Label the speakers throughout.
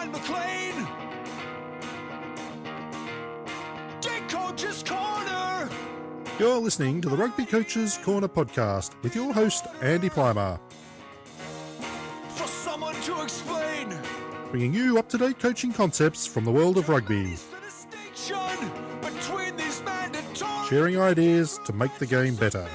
Speaker 1: and McLean. Deck Coach's Corner.
Speaker 2: You're listening to the Rugby Coaches Corner podcast with your host, Andy Plimer.
Speaker 1: For someone to explain.
Speaker 2: Bringing you up-to-date coaching concepts from the world of rugby. Sharing ideas to make the game better.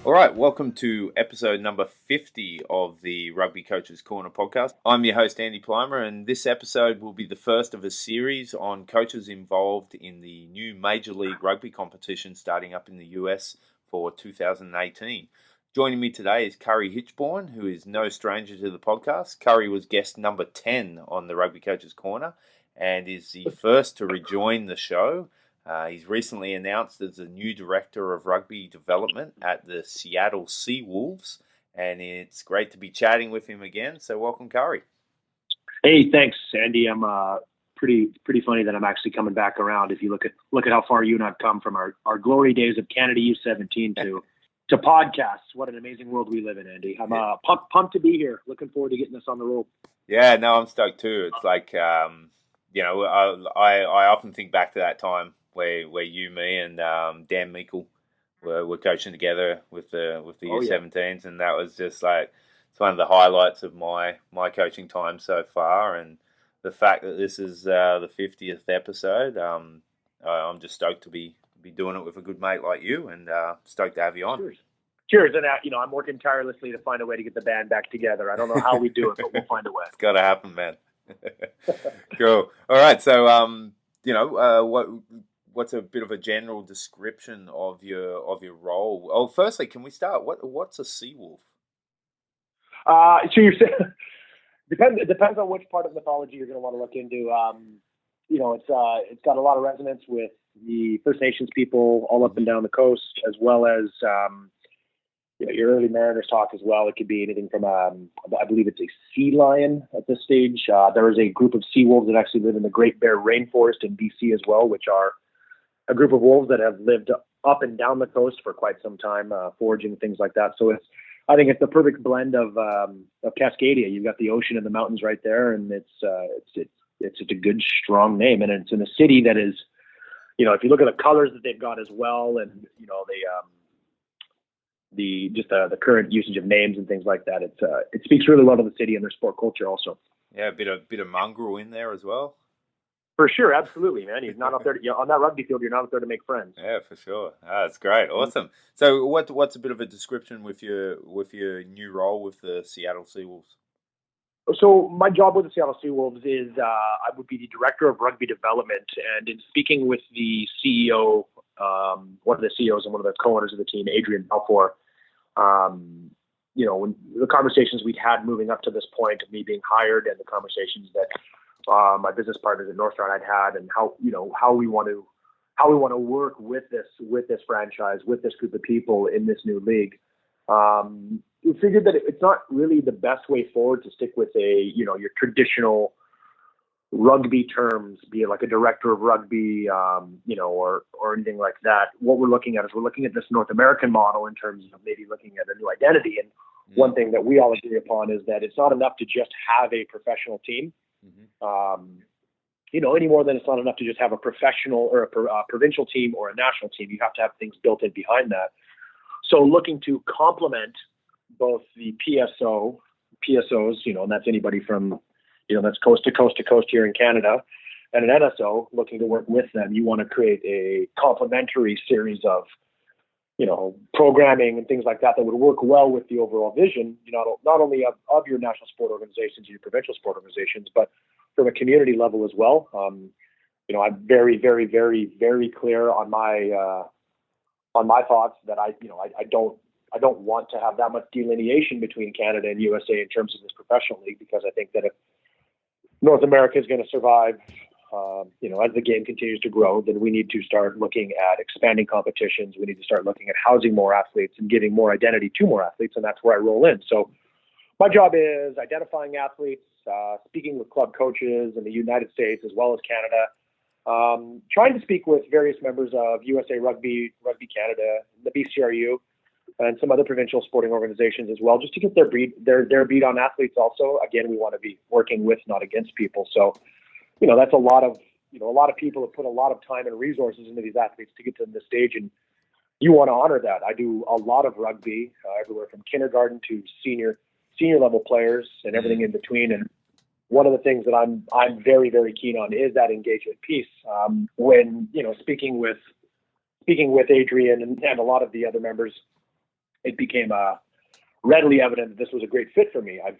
Speaker 3: All right, welcome to episode number 50 of the Rugby Coaches Corner podcast. I'm your host, Andy Plimer, and this episode will be the first of a series on coaches involved in the new Major League Rugby competition starting up in the US for 2018. Joining me today is Curry Hitchborn, who is no stranger to the podcast. Curry was guest number 10 on the Rugby Coaches Corner and is the first to rejoin the show. He's recently announced as the new Director of Rugby Development at the Seattle Seawolves, and it's great to be chatting with him again. So welcome, Curry.
Speaker 4: Hey, thanks, Andy. I'm pretty funny that I'm actually coming back around. If you look at how far you and I've come from our glory days of Canada U17 to podcasts. What an amazing world we live in, Andy. I'm pumped to be here. Looking forward to getting this on the road.
Speaker 3: Yeah, no, I'm stoked too. It's like I often think back to that time where you, me, and Dan Meikle were coaching together with the U17s, and that was just like it's one of the highlights of my coaching time so far. And the fact that this is the 50th episode, I'm just stoked to be doing it with a good mate like you, and stoked to have you on.
Speaker 4: Cheers, and I'm working tirelessly to find a way to get the band back together. I don't know how we do it, but we'll find a way.
Speaker 3: It's got to happen, man. Cool. All right, so what's a bit of a general description of your role? Oh, firstly, can we start? What's a Seawolf?
Speaker 4: So you're saying it depends on which part of mythology you're going to want to look into. It's got a lot of resonance with the First Nations people all up and down the coast, as well as your early mariners talk as well. It could be anything from I believe it's a sea lion at this stage. There is a group of sea wolves that actually live in the Great Bear Rainforest in BC as well, which are a group of wolves that have lived up and down the coast for quite some time, foraging, things like that. So I think it's the perfect blend of Cascadia. You've got the ocean and the mountains right there, and it's just a good, strong name. And it's in a city that is, if you look at the colors that they've got as well, and the current usage of names and things like that, it speaks really well to the city and their sport culture also.
Speaker 3: Yeah, a bit of mongrel in there as well.
Speaker 4: For sure, absolutely, man. He's not up there on that rugby field. You're not up there to make friends.
Speaker 3: Yeah, for sure. That's great, awesome. So, what's a bit of a description with your new role with the Seattle Seawolves?
Speaker 4: So, my job with the Seattle Seawolves is I would be the Director of Rugby Development, and in speaking with the CEO, one of the CEOs and one of the co-owners of the team, Adrian Balfour, when the conversations we'd had moving up to this point of me being hired, and the conversations that my business partners at North Star and I'd had, and how we want to work with this franchise, with this group of people in this new league. We figured that it's not really the best way forward to stick with your traditional rugby terms, be it like a director of rugby, or anything like that. What we're looking at is this North American model in terms of maybe looking at a new identity. And one thing that we all agree upon is that it's not enough to just have a professional team. Any more than it's not enough to just have a professional or a provincial team or a national team. You have to have things built in behind that. So looking to complement both the PSOs, and that's anybody from, that's coast to coast to coast here in Canada, and an NSO, looking to work with them. You want to create a complementary series of, programming and things like that would work well with the overall vision, not only of your national sport organizations, your provincial sport organizations, but from a community level as well. I'm very, very, very, very clear on my thoughts that I don't want to have that much delineation between Canada and USA in terms of this professional league, because I think that if North America is going to survive, as the game continues to grow, then we need to start looking at expanding competitions. We need to start looking at housing more athletes and giving more identity to more athletes, and that's where I roll in. So my job is identifying athletes, speaking with club coaches in the United States as well as Canada, trying to speak with various members of USA Rugby, Rugby Canada, the BCRU, and some other provincial sporting organizations as well, just to get their beat on athletes. Also, again, we want to be working with, not against people. So, that's a lot of people have put a lot of time and resources into these athletes to get to this stage, and you want to honor that. I do a lot of rugby, everywhere from kindergarten to senior level players and everything in between. And one of the things that I'm very, very keen on is that engagement piece. When speaking with Adrian and a lot of the other members, it became readily evident that this was a great fit for me. I've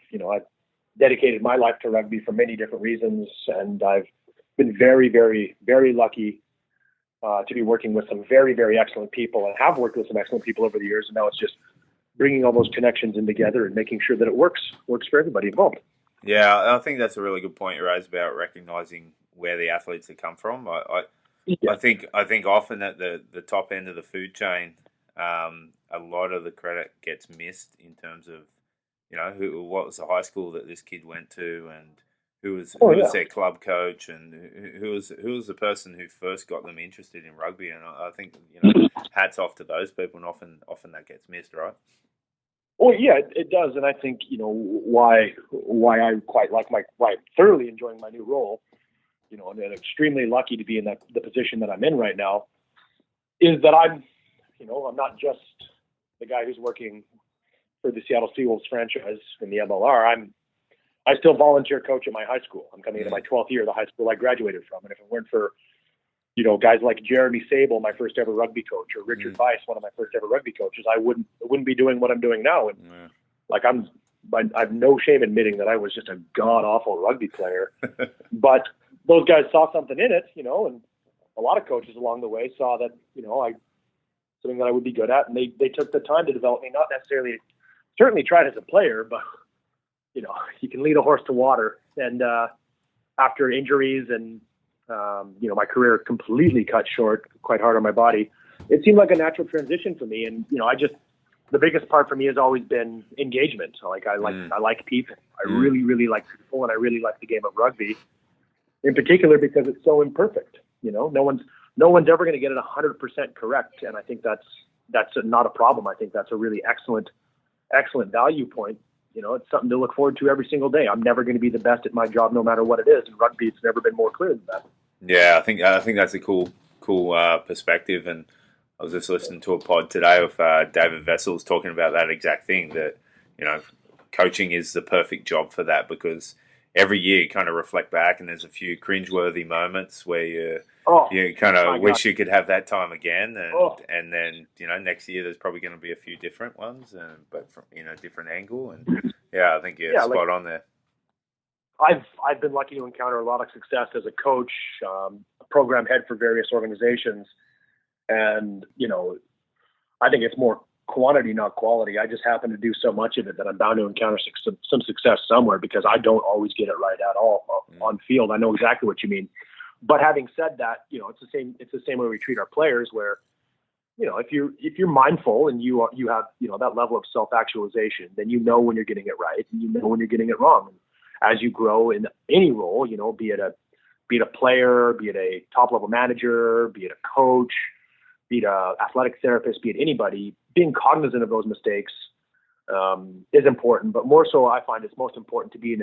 Speaker 4: dedicated my life to rugby for many different reasons, and I've been very, very, very lucky to be working with some very, very excellent people, and have worked with some excellent people over the years. And now it's just bringing all those connections in together and making sure that it works for everybody involved.
Speaker 3: Yeah, I think that's a really good point you raised about recognizing where the athletes have come from. I think often at the top end of the food chain, a lot of the credit gets missed in terms of, what was the high school that this kid went to, and who was their club coach, and who was the person who first got them interested in rugby. And I think hats off to those people, and often that gets missed, right?
Speaker 4: Well, yeah, it does, and I think why I quite like why I'm thoroughly enjoying my new role, and I'm extremely lucky to be in the position that I'm in right now, is that I'm not just the guy who's working for the Seattle Seawolves franchise in the MLR. I still volunteer coach at my high school. I'm coming into my 12th year of the high school I graduated from. And if it weren't for, guys like Jeremy Sable, my first ever rugby coach, or Richard Weiss, one of my first ever rugby coaches, I wouldn't be doing what I'm doing now. And I've no shame admitting that I was just a god awful rugby player, but those guys saw something in it, and a lot of coaches along the way saw that, something that I would be good at. And they took the time to develop me, not necessarily, certainly tried as a player, but you can lead a horse to water. And after injuries and, my career completely cut short, quite hard on my body, it seemed like a natural transition for me. And, the biggest part for me has always been engagement. So I like people. I really, really like people, and I really like the game of rugby in particular because it's so imperfect. No one's ever going to get it 100% correct. And I think that's not a problem. I think that's a really excellent value point. It's something to look forward to every single day. I'm never going to be the best at my job, no matter what it is. And rugby, it's never been more clear than that.
Speaker 3: Yeah, I think that's a cool perspective. And I was just listening to a pod today with David Vessels talking about that exact thing. That coaching is the perfect job for that, because every year you kind of reflect back, and there's a few cringeworthy moments where you kind of wish you could have that time again, and then next year there's probably going to be a few different ones, but from different angle, and I think you're spot on there.
Speaker 4: I've been lucky to encounter a lot of success as a coach, a program head for various organizations, and I think it's more quantity, not quality. I just happen to do so much of it that I'm bound to encounter some success somewhere, because I don't always get it right at all on field. I know exactly what you mean. But having said that, it's the same way we treat our players, where, if you're mindful and you have, that level of self-actualization, then when you're getting it right, and when you're getting it wrong. And as you grow in any role, be it a player, be it a top level manager, be it a coach, be it a athletic therapist, be it anybody, being cognizant of those mistakes is important. But more so, I find it's most important to be in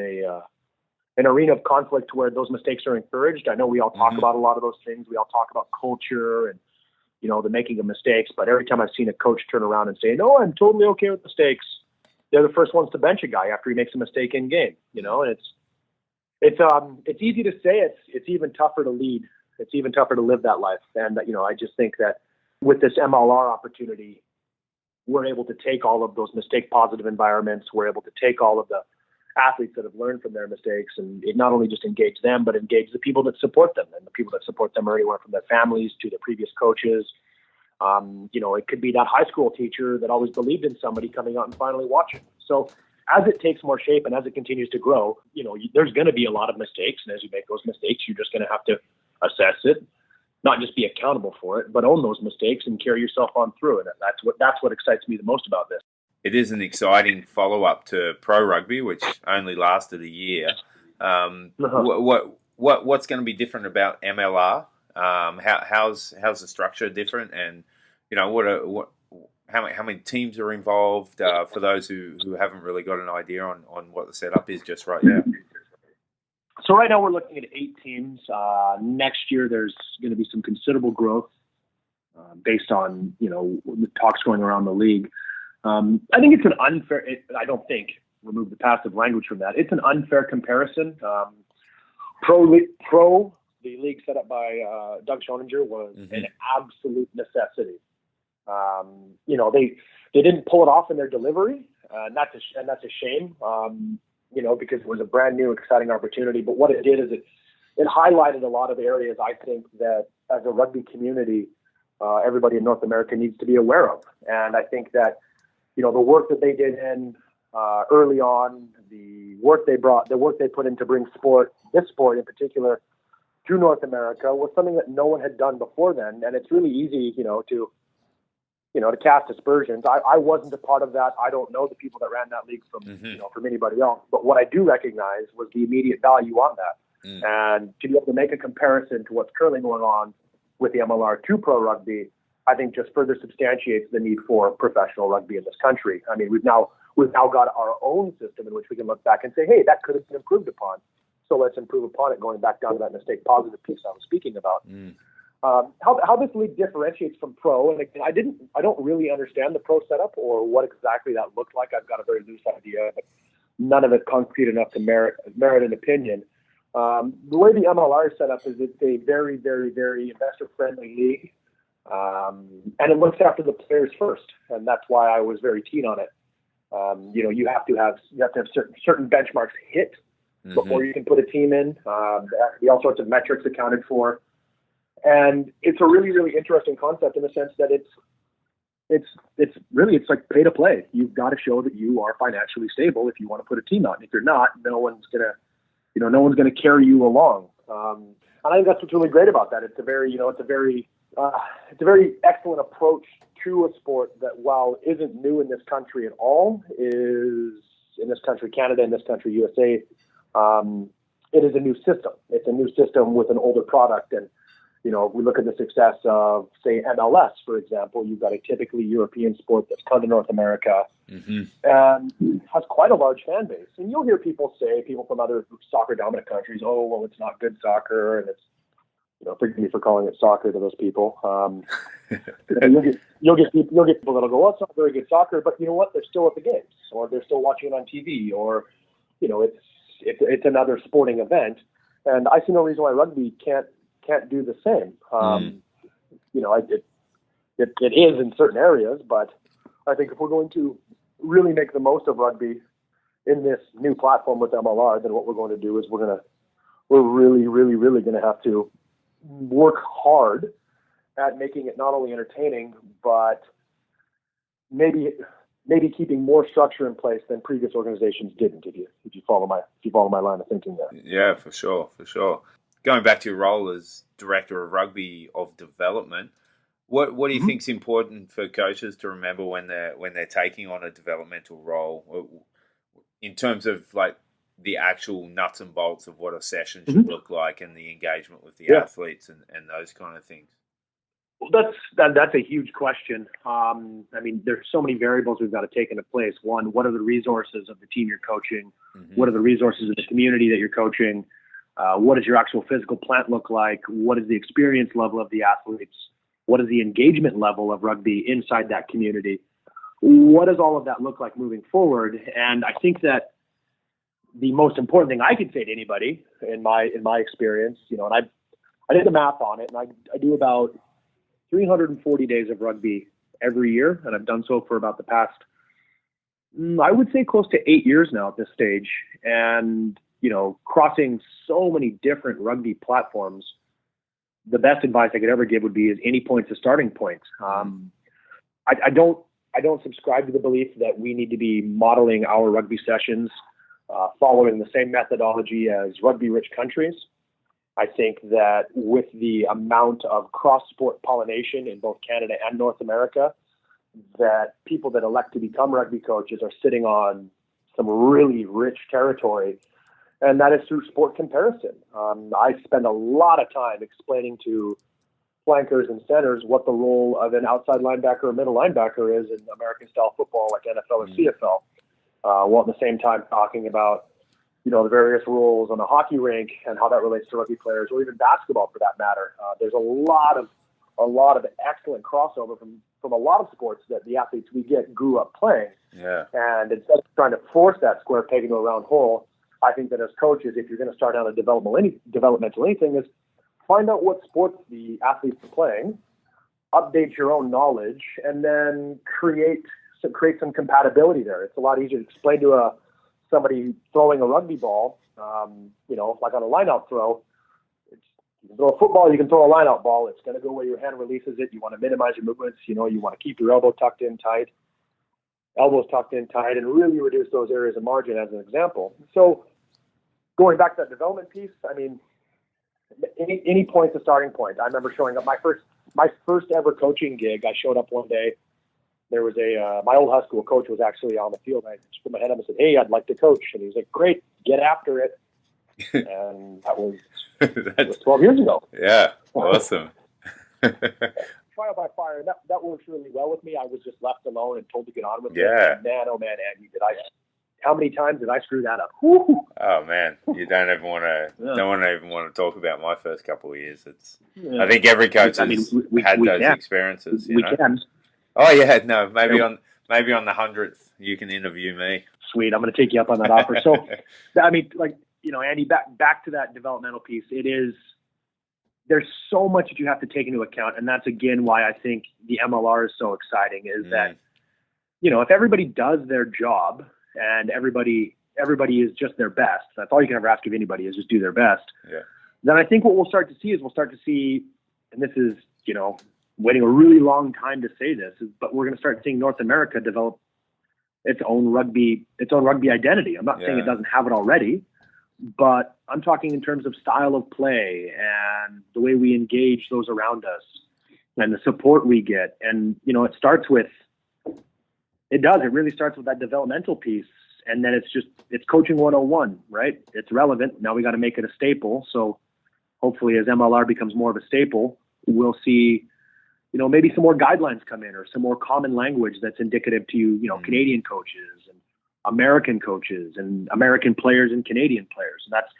Speaker 4: an arena of conflict where those mistakes are encouraged. I know we all talk about a lot of those things. We all talk about culture and, the making of mistakes. But every time I've seen a coach turn around and say, no, I'm totally okay with mistakes, they're the first ones to bench a guy after he makes a mistake in game, and it's easy to say it's even tougher to lead. It's even tougher to live that life. And, I just think that with this MLR opportunity, we're able to take all of those mistake-positive environments. We're able to take all of the athletes that have learned from their mistakes, and it not only just engage them, but engage the people that support them. And the people that support them are anywhere from their families to their previous coaches. It could be that high school teacher that always believed in somebody coming out and finally watching. So as it takes more shape and as it continues to grow, there's going to be a lot of mistakes. And as you make those mistakes, you're just going to have to assess it, not just be accountable for it, but own those mistakes and carry yourself on through it. And that's what excites me the most about this.
Speaker 3: It is an exciting follow-up to pro rugby, which only lasted a year. What's going to be different about MLR? How's the structure different? And how many teams are involved for those who haven't really got an idea on what the setup is just right now?
Speaker 4: So right now we're looking at 8 teams. Next year there's going to be some considerable growth based on, the talks going around the league. I think it's an unfair, I don't think, remove the passive language from that, it's an unfair comparison. Pro, the league set up by Doug Schoninger, was an absolute necessity. They didn't pull it off in their delivery, and that's a shame, because it was a brand new, exciting opportunity. But what it did is it highlighted a lot of areas I think that as a rugby community, everybody in North America needs to be aware of. And I think that, the work that they did early on, the work they put in to bring this sport in particular, to North America was something that no one had done before then. And it's really easy, to cast aspersions. I wasn't a part of that. I don't know the people that ran that league from anybody else. But what I do recognize was the immediate value on that. And to be able to make a comparison to what's currently going on with the MLR to pro rugby, I think just further substantiates the need for professional rugby in this country. I mean, we've now got our own system in which we can look back and say, hey, that could have been improved upon. So let's improve upon it, going back down to that mistake positive piece I was speaking about. How this league differentiates from pro, and again, I don't really understand the pro setup or what exactly that looked like. I've got a very loose idea, but none of it concrete enough to merit an opinion. The way the MLR is set up is it's a very, very, very investor-friendly league, and it looks after the players first, and that's why I was very keen on it. You have to have certain benchmarks hit before you can put a team in. There have to be all sorts of metrics accounted for. And it's a really, really interesting concept in the sense that it's like pay to play. You've got to show that you are financially stable if you want to put a team out. And if you're not, no one's gonna carry you along. And I think that's what's really great about that. It's a very excellent approach to a sport that, while isn't new in this country at all, is in this country, Canada, in this country, USA. It is a new system. It's a new system with an older product. And, if we look at the success of, say, MLS, for example, you've got a typically European sport that's come to North America and has quite a large fan base. And you'll hear people from other soccer dominant countries, oh, well, it's not good soccer. And it's, forgive me for calling it soccer to those people. You'll get people that'll go, well, it's not very good soccer, but you know what? They're still at the games, or they're still watching it on TV, or, it's another sporting event. And I see no reason why rugby can't do the same. It is in certain areas, but I think if we're going to really make the most of rugby in this new platform with MLR, then what we're going to do is we're really, really, really going to have to work hard at making it not only entertaining, but maybe keeping more structure in place than previous organizations didn't. If you follow my line of thinking there.
Speaker 3: Yeah, for sure. Going back to your role as Director of Rugby of Development, what do you think is important for coaches to remember when they're taking on a developmental role, in terms of like the actual nuts and bolts of what a session should look like and the engagement with the athletes and those kind of things?
Speaker 4: Well, that's a huge question. There's so many variables we've got to take into place. One, what are the resources of the team you're coaching? What are the resources of the community that you're coaching? What does your actual physical plant look like? What is the experience level of the athletes? What is the engagement level of rugby inside that community? What does all of that look like moving forward? And I think that the most important thing I could say to anybody in my experience, and I did the math on it, and I do about 340 days of rugby every year, and I've done so for about the past, I would say, close to 8 years now at this stage. And crossing so many different rugby platforms, the best advice I could ever give would be is any point's a starting point. I don't subscribe to the belief that we need to be modeling our rugby sessions following the same methodology as rugby-rich countries. I think that with the amount of cross-sport pollination in both Canada and North America, that people that elect to become rugby coaches are sitting on some really rich territory, and that is through sport comparison. I spend a lot of time explaining to flankers and centers what the role of an outside linebacker or middle linebacker is in American-style football like NFL or CFL, while at the same time talking about, the various roles on the hockey rink and how that relates to rugby players, or even basketball for that matter. There's a lot of excellent crossover from a lot of sports that the athletes we get grew up playing.
Speaker 3: Yeah.
Speaker 4: And instead of trying to force that square peg into a round hole, I think that as coaches, if you're going to start out a developmental anything, is find out what sports the athletes are playing, update your own knowledge, and then create some compatibility there. It's a lot easier to explain to somebody throwing a rugby ball, like on a line-out throw. You can throw a football, you can throw a line-out ball. It's going to go where your hand releases it. You want to minimize your movements. You want to keep your elbows tucked in tight, and really reduce those areas of margin as an example. So going back to that development piece, I mean, any point's a starting point. I remember showing up my first ever coaching gig. I showed up one day. There was my old high school coach was actually on the field. I just put my hand up and said, "Hey, I'd like to coach." And he was like, "Great, get after it." And that was 12 years ago.
Speaker 3: Yeah, awesome.
Speaker 4: Trial by fire. That works really well with me. I was just left alone and told to get on with it.
Speaker 3: Yeah.
Speaker 4: Man, oh man, Andy, how many times did I screw that up? Woo!
Speaker 3: Oh man, you don't even want to talk about my first couple of years. I think every coach has had those experiences.
Speaker 4: We can.
Speaker 3: Oh yeah, no, maybe on the 100th you can interview me.
Speaker 4: Sweet, I'm going to take you up on that offer. So, I mean, Andy, back to that developmental piece. There's so much that you have to take into account, and that's again why I think the MLR is so exciting. Is that if everybody does their job and everybody is just their best, that's all you can ever ask of anybody is just do their best.
Speaker 3: Yeah.
Speaker 4: Then I think what we'll start to see, and this is waiting a really long time to say this, but we're going to start seeing North America develop its own rugby identity. I'm not saying it doesn't have it already, but I'm talking in terms of style of play and the way we engage those around us and the support we get. And, it really starts with that developmental piece. And then it's coaching 101, right? It's relevant. Now we got to make it a staple. So hopefully as MLR becomes more of a staple, we'll see, maybe some more guidelines come in or some more common language that's indicative to, Canadian coaches and American coaches and American players and Canadian players. And that's,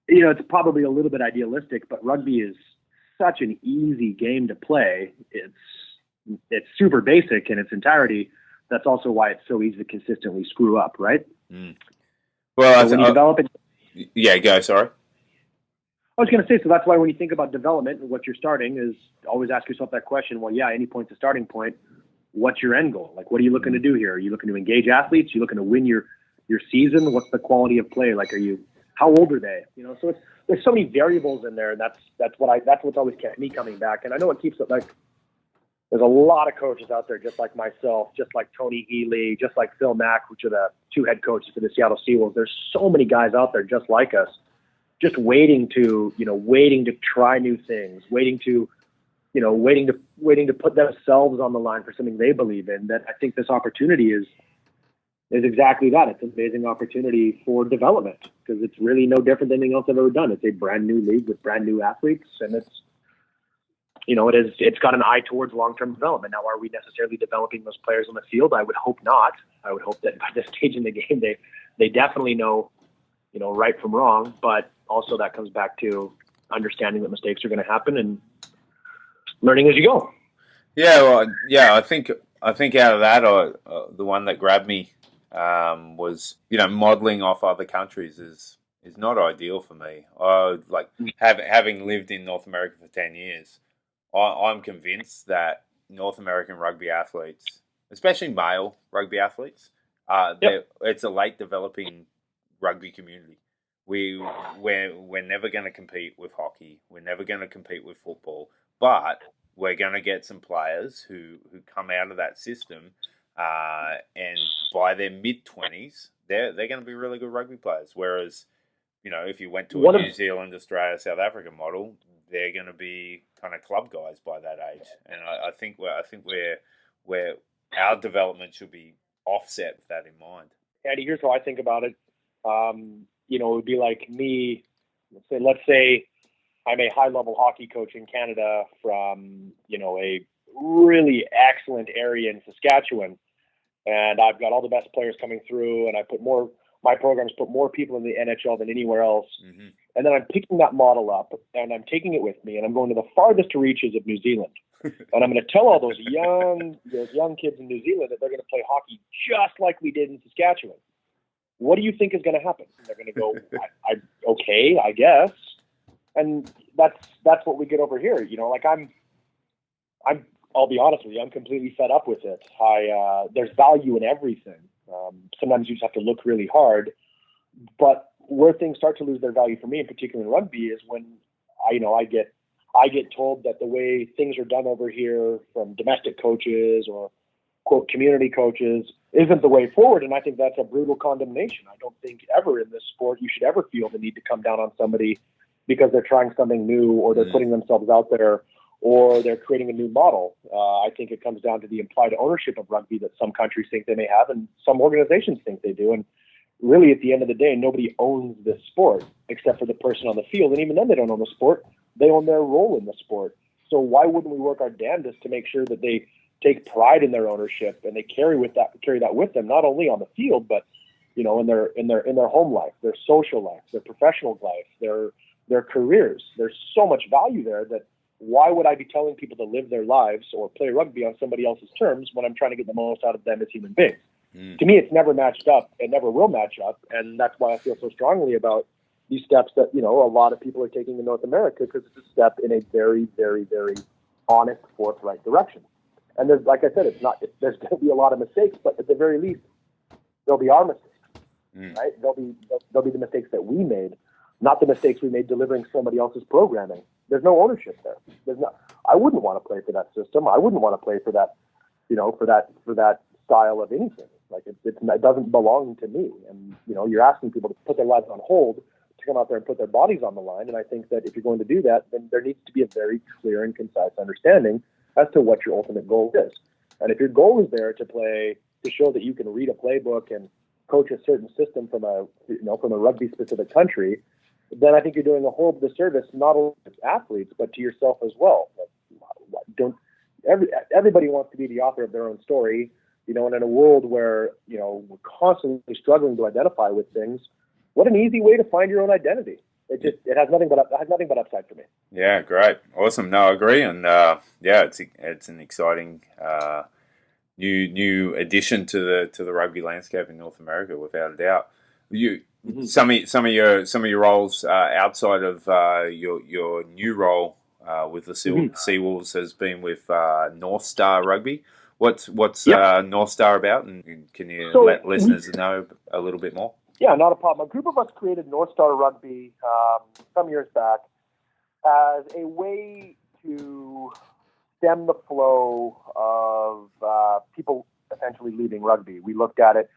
Speaker 4: it's probably a little bit idealistic, but rugby is such an easy game to play. It's super basic in its entirety. That's also why it's so easy to consistently screw up, right?
Speaker 3: Mm. Well,
Speaker 4: so when you develop it.
Speaker 3: Yeah, go. Sorry.
Speaker 4: I was going to say, so that's why when you think about development and what you're starting is always ask yourself that question. Well, yeah, any point's a starting point. What's your end goal? Like, what are you looking to do here? Are you looking to engage athletes? Are you looking to win your season? What's the quality of play? Like, how old are they? So there's so many variables in there. And that's what's always kept me coming back. And I know it keeps it like, there's a lot of coaches out there, just like myself, just like Tony Healy, just like Phil Mack, which are the two head coaches for the Seattle Seawolves. There's so many guys out there just like us, just waiting to try new things, waiting to put themselves on the line for something they believe in. That I think this opportunity is exactly that. It's an amazing opportunity for development because it's really no different than anything else I've ever done. It's a brand new league with brand new athletes, and it's got an eye towards long-term development. Now, are we necessarily developing those players on the field? I would hope not. I would hope that by this stage in the game, they definitely know, right from wrong. But also that comes back to understanding that mistakes are going to happen and learning as you go.
Speaker 3: Yeah, well, yeah. I think out of that, the one that grabbed me was modeling off other countries is not ideal for me. Having lived in North America for 10 years. I'm convinced that North American rugby athletes, especially male rugby athletes, it's a late developing rugby community. We're never going to compete with hockey. We're never going to compete with football. But we're going to get some players who come out of that system, and by their mid-20s, they're going to be really good rugby players. Whereas, if you went to a New Zealand, Australia, South Africa model, they're going to be kind of club guys by that age, and I think where our development should be offset with that in mind.
Speaker 4: Andy, here's how I think about it. It would be like me. Let's say I'm a high-level hockey coach in Canada from, a really excellent area in Saskatchewan. And I've got all the best players coming through, and my programs put more people in the NHL than anywhere else.
Speaker 3: Mm-hmm.
Speaker 4: And then I'm picking that model up, and I'm taking it with me, and I'm going to the farthest reaches of New Zealand. And I'm going to tell all those young kids in New Zealand that they're going to play hockey just like we did in Saskatchewan. What do you think is going to happen? They're going to go, okay, I guess. And that's what we get over here. I'll be honest with you, I'm completely fed up with it. There's value in everything. Sometimes you just have to look really hard. But where things start to lose their value for me, in particular in rugby, is when I get told that the way things are done over here from domestic coaches or quote community coaches isn't the way forward. And I think that's a brutal condemnation. I don't think ever in this sport you should ever feel the need to come down on somebody because they're trying something new or they're putting themselves out there or they're creating a new model. I think it comes down to the implied ownership of rugby that some countries think they may have and some organizations think they do. And really, at the end of the day, nobody owns this sport except for the person on the field. And even then, they don't own the sport. They own their role in the sport. So why wouldn't we work our damnedest to make sure that they take pride in their ownership and they carry that with them, not only on the field, but in their home life, their social life, their professional life, their careers. There's so much value there that why would I be telling people to live their lives or play rugby on somebody else's terms when I'm trying to get the most out of them as human beings? To me, it's never matched up. It never will match up. And that's why I feel so strongly about these steps that, a lot of people are taking in North America, because it's a step in a very, very, very honest, forthright direction. And there's, like I said, there's going to be a lot of mistakes, but at the very least, there'll be our mistakes, right? They'll be the mistakes that we made, not the mistakes we made delivering somebody else's programming. There's no ownership there. I wouldn't want to play for that system. I wouldn't want to play for that, for that style of anything. Like it doesn't belong to me. And, you're asking people to put their lives on hold to come out there and put their bodies on the line. And I think that if you're going to do that, then there needs to be a very clear and concise understanding as to what your ultimate goal is. And if your goal is there to show that you can read a playbook and coach a certain system from a rugby specific country, then I think you're doing a whole disservice, not only to athletes, but to yourself as well. Everybody wants to be the author of their own story, and in a world where, we're constantly struggling to identify with things, what an easy way to find your own identity. It has nothing but upside for me.
Speaker 3: Yeah, great. Awesome. No, I agree. And it's an exciting new addition to the rugby landscape in North America, without a doubt. Some of your roles outside of your new role with the Seawolves has been with North Star Rugby. What's North Star about, and can you let listeners know a little bit more?
Speaker 4: Yeah, not a problem. A group of us created North Star Rugby some years back as a way to stem the flow of people essentially leaving rugby. We looked at it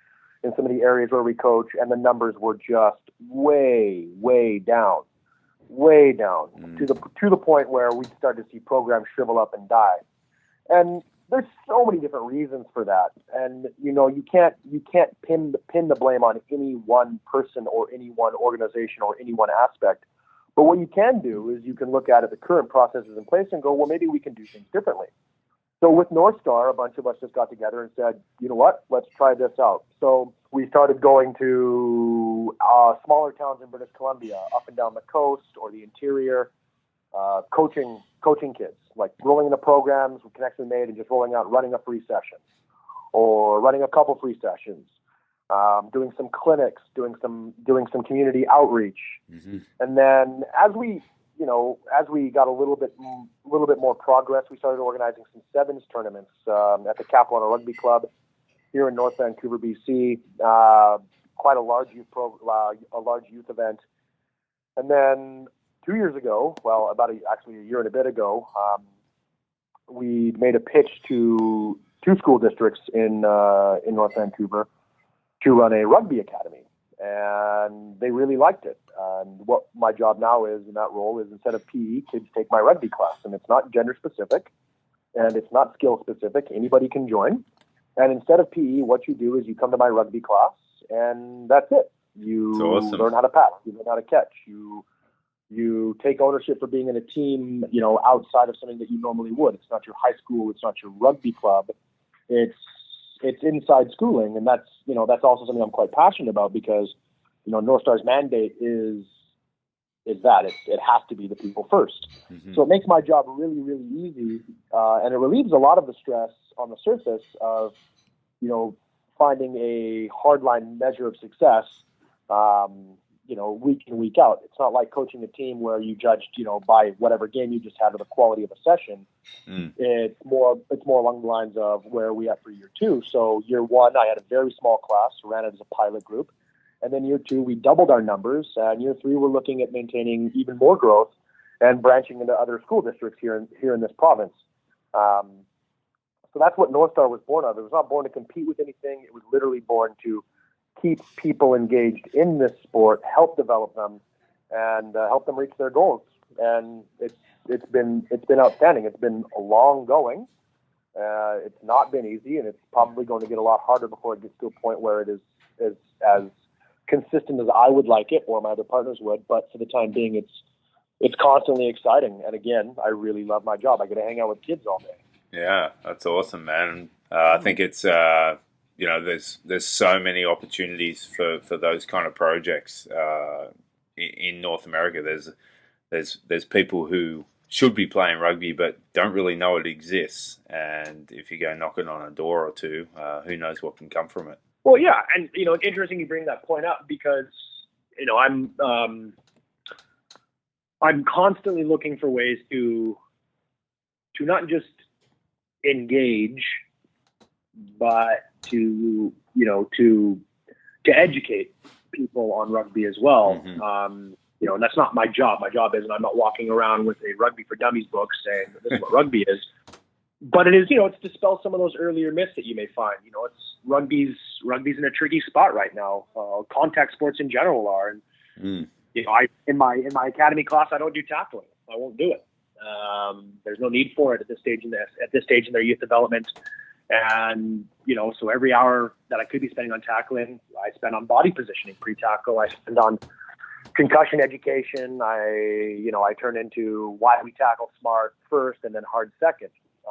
Speaker 4: in some of the areas where we coach, and the numbers were just way, way down, to the point where we started to see programs shrivel up and die. And there's so many different reasons for that. And, you can't pin the blame on any one person or any one organization or any one aspect. But what you can do is you can look at the current processes in place and go, well, maybe we can do things differently. So with North Star, a bunch of us just got together and said, you know what, let's try this out. So we started going to smaller towns in British Columbia, up and down the coast or the interior, coaching kids, like rolling into programs with connections made and just rolling out, running a free session or running a couple free sessions, doing some clinics, doing some community outreach. Mm-hmm. And then as we got a little bit more progress, we started organizing some sevens tournaments at the Capilano Rugby Club here in North Vancouver, BC. Quite a large youth event. And then 2 years ago, actually a year and a bit ago, we made a pitch to 2 school districts in North Vancouver to run a rugby academy, and they really liked it. And what my job now is in that role is, instead of PE, kids take my rugby class, and it's not gender specific and it's not skill specific. Anybody can join. And instead of PE, what you do is you come to my rugby class, and that's it. You learn how to pass, you learn how to catch, you You take ownership for being in a team, outside of something that you normally would. It's not your high school. It's not your rugby club. It's inside schooling. And that's also something I'm quite passionate about because, North Star's mandate is that it has to be the people first. Mm-hmm. So it makes my job really, really easy. And it relieves a lot of the stress on the surface of, finding a hardline measure of success, week in, week out. It's not like coaching a team where you judged, by whatever game you just had or the quality of a session. Mm. It's more along the lines of where are we at for year 2. So year 1, I had a very small class, ran it as a pilot group. And then year 2, we doubled our numbers. And year 3, we're looking at maintaining even more growth and branching into other school districts here in this province. So that's what North Star was born of. It was not born to compete with anything. It was literally born to keep people engaged in this sport, help develop them, and help them reach their goals. And it's been outstanding. It's been a long going. It's not been easy, and it's probably going to get a lot harder before it gets to a point where it is as consistent as I would like it or my other partners would. But for the time being, it's constantly exciting. And again, I really love my job. I get to hang out with kids all day.
Speaker 3: Yeah, that's awesome, man. I think it's there's so many opportunities for those kind of projects in North America. There's people who should be playing rugby but don't really know it exists, and if you go knocking on a door or two, who knows what can come from it.
Speaker 4: Well, yeah, and it's interesting you bring that point up because I'm constantly looking for ways to not just engage, but to educate people on rugby as well. Mm-hmm. And that's not my job. My job isn't, I'm not walking around with a Rugby for Dummies book saying this is what rugby is. But it is, it's dispel some of those earlier myths that you may find. It's rugby's in a tricky spot right now. Contact sports in general are. And I in my academy class, I don't do tackling. I won't do it. There's no need for it at this stage in their youth development. And, so every hour that I could be spending on tackling, I spend on body positioning pre-tackle. I spend on concussion education. I turn into why we tackle smart first and then hard second.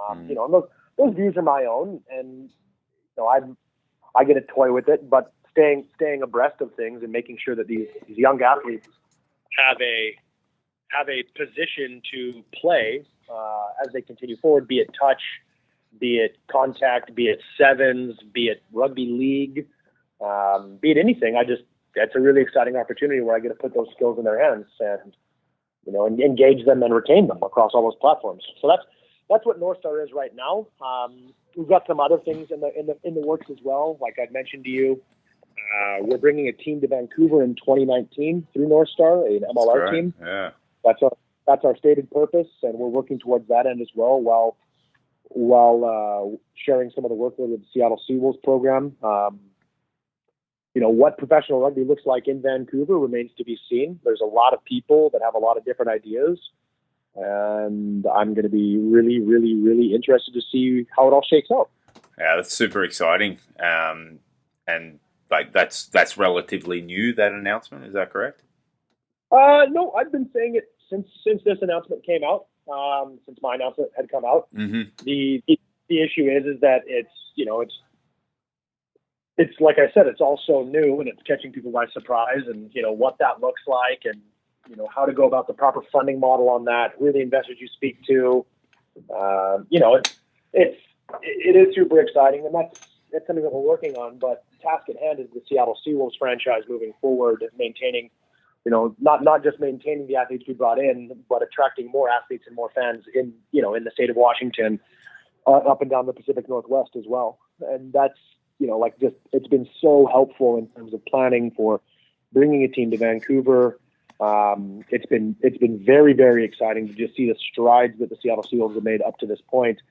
Speaker 4: And those views are my own, and I get a toy with it. But staying abreast of things and making sure that these young athletes have a position to play as they continue forward, be it touch, be it contact, be it sevens, be it rugby league, be it anything. That's a really exciting opportunity where I get to put those skills in their hands and engage them and retain them across all those platforms. So that's what North Star is right now. We've got some other things in the works as well. Like I'd mentioned to you, we're bringing a team to Vancouver in 2019 through North Star, an MLR team.
Speaker 3: Yeah.
Speaker 4: That's our stated purpose, and we're working towards that end as well while sharing some of the workload with the Seattle Seawolves program. What professional rugby looks like in Vancouver remains to be seen. There's a lot of people that have a lot of different ideas, and I'm going to be really, really, really interested to see how it all shakes out.
Speaker 3: Yeah, that's super exciting. And like that's relatively new, that announcement. Is that correct?
Speaker 4: No, I've been saying it since this announcement came out. Since my announcement had come out. Mm-hmm. The issue is that it's like I said, it's all so new and it's catching people by surprise, and what that looks like, and how to go about the proper funding model on that, who are the investors you speak to. It is super exciting, and that's something that we're working on. But the task at hand is the Seattle Seawolves franchise moving forward, maintaining, not just maintaining the athletes we brought in, but attracting more athletes and more fans in the state of Washington, up and down the Pacific Northwest as well. And that's, it's been so helpful in terms of planning for bringing a team to Vancouver. It's been very, very exciting to just see the strides that the Seattle Seawolves have made up to this point.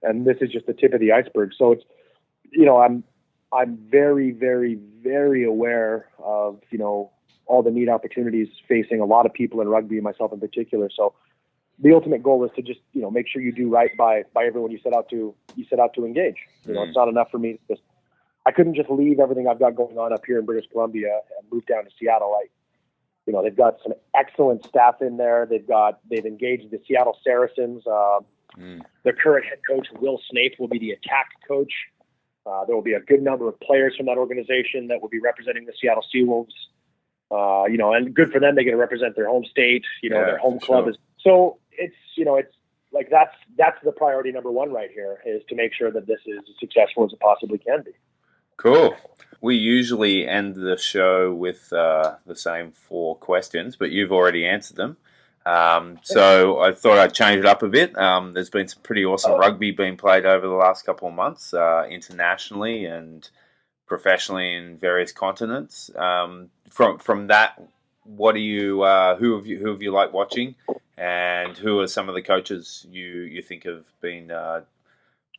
Speaker 4: And this is just the tip of the iceberg. So it's, I'm very, very, very aware of, all the neat opportunities facing a lot of people in rugby, myself in particular. So the ultimate goal is to just, make sure you do right by everyone you set out to engage. It's not enough for me to I couldn't just leave everything I've got going on up here in British Columbia and move down to Seattle. they've got some excellent staff in there. They've engaged the Seattle Saracens. Their current head coach, Will Snape, will be the attack coach. There will be a good number of players from that organization that will be representing the Seattle Seawolves. And good for them. They get to represent their home state. Their home club is. So it's like that's the priority number one right here, is to make sure that this is as successful as it possibly can be.
Speaker 3: Cool. We usually end the show with the same 4 questions, but you've already answered them. So I thought I'd change it up a bit. There's been some pretty awesome rugby being played over the last couple of months, internationally and professionally in various continents. From that, what do you who have you liked watching, and who are some of the coaches you think have been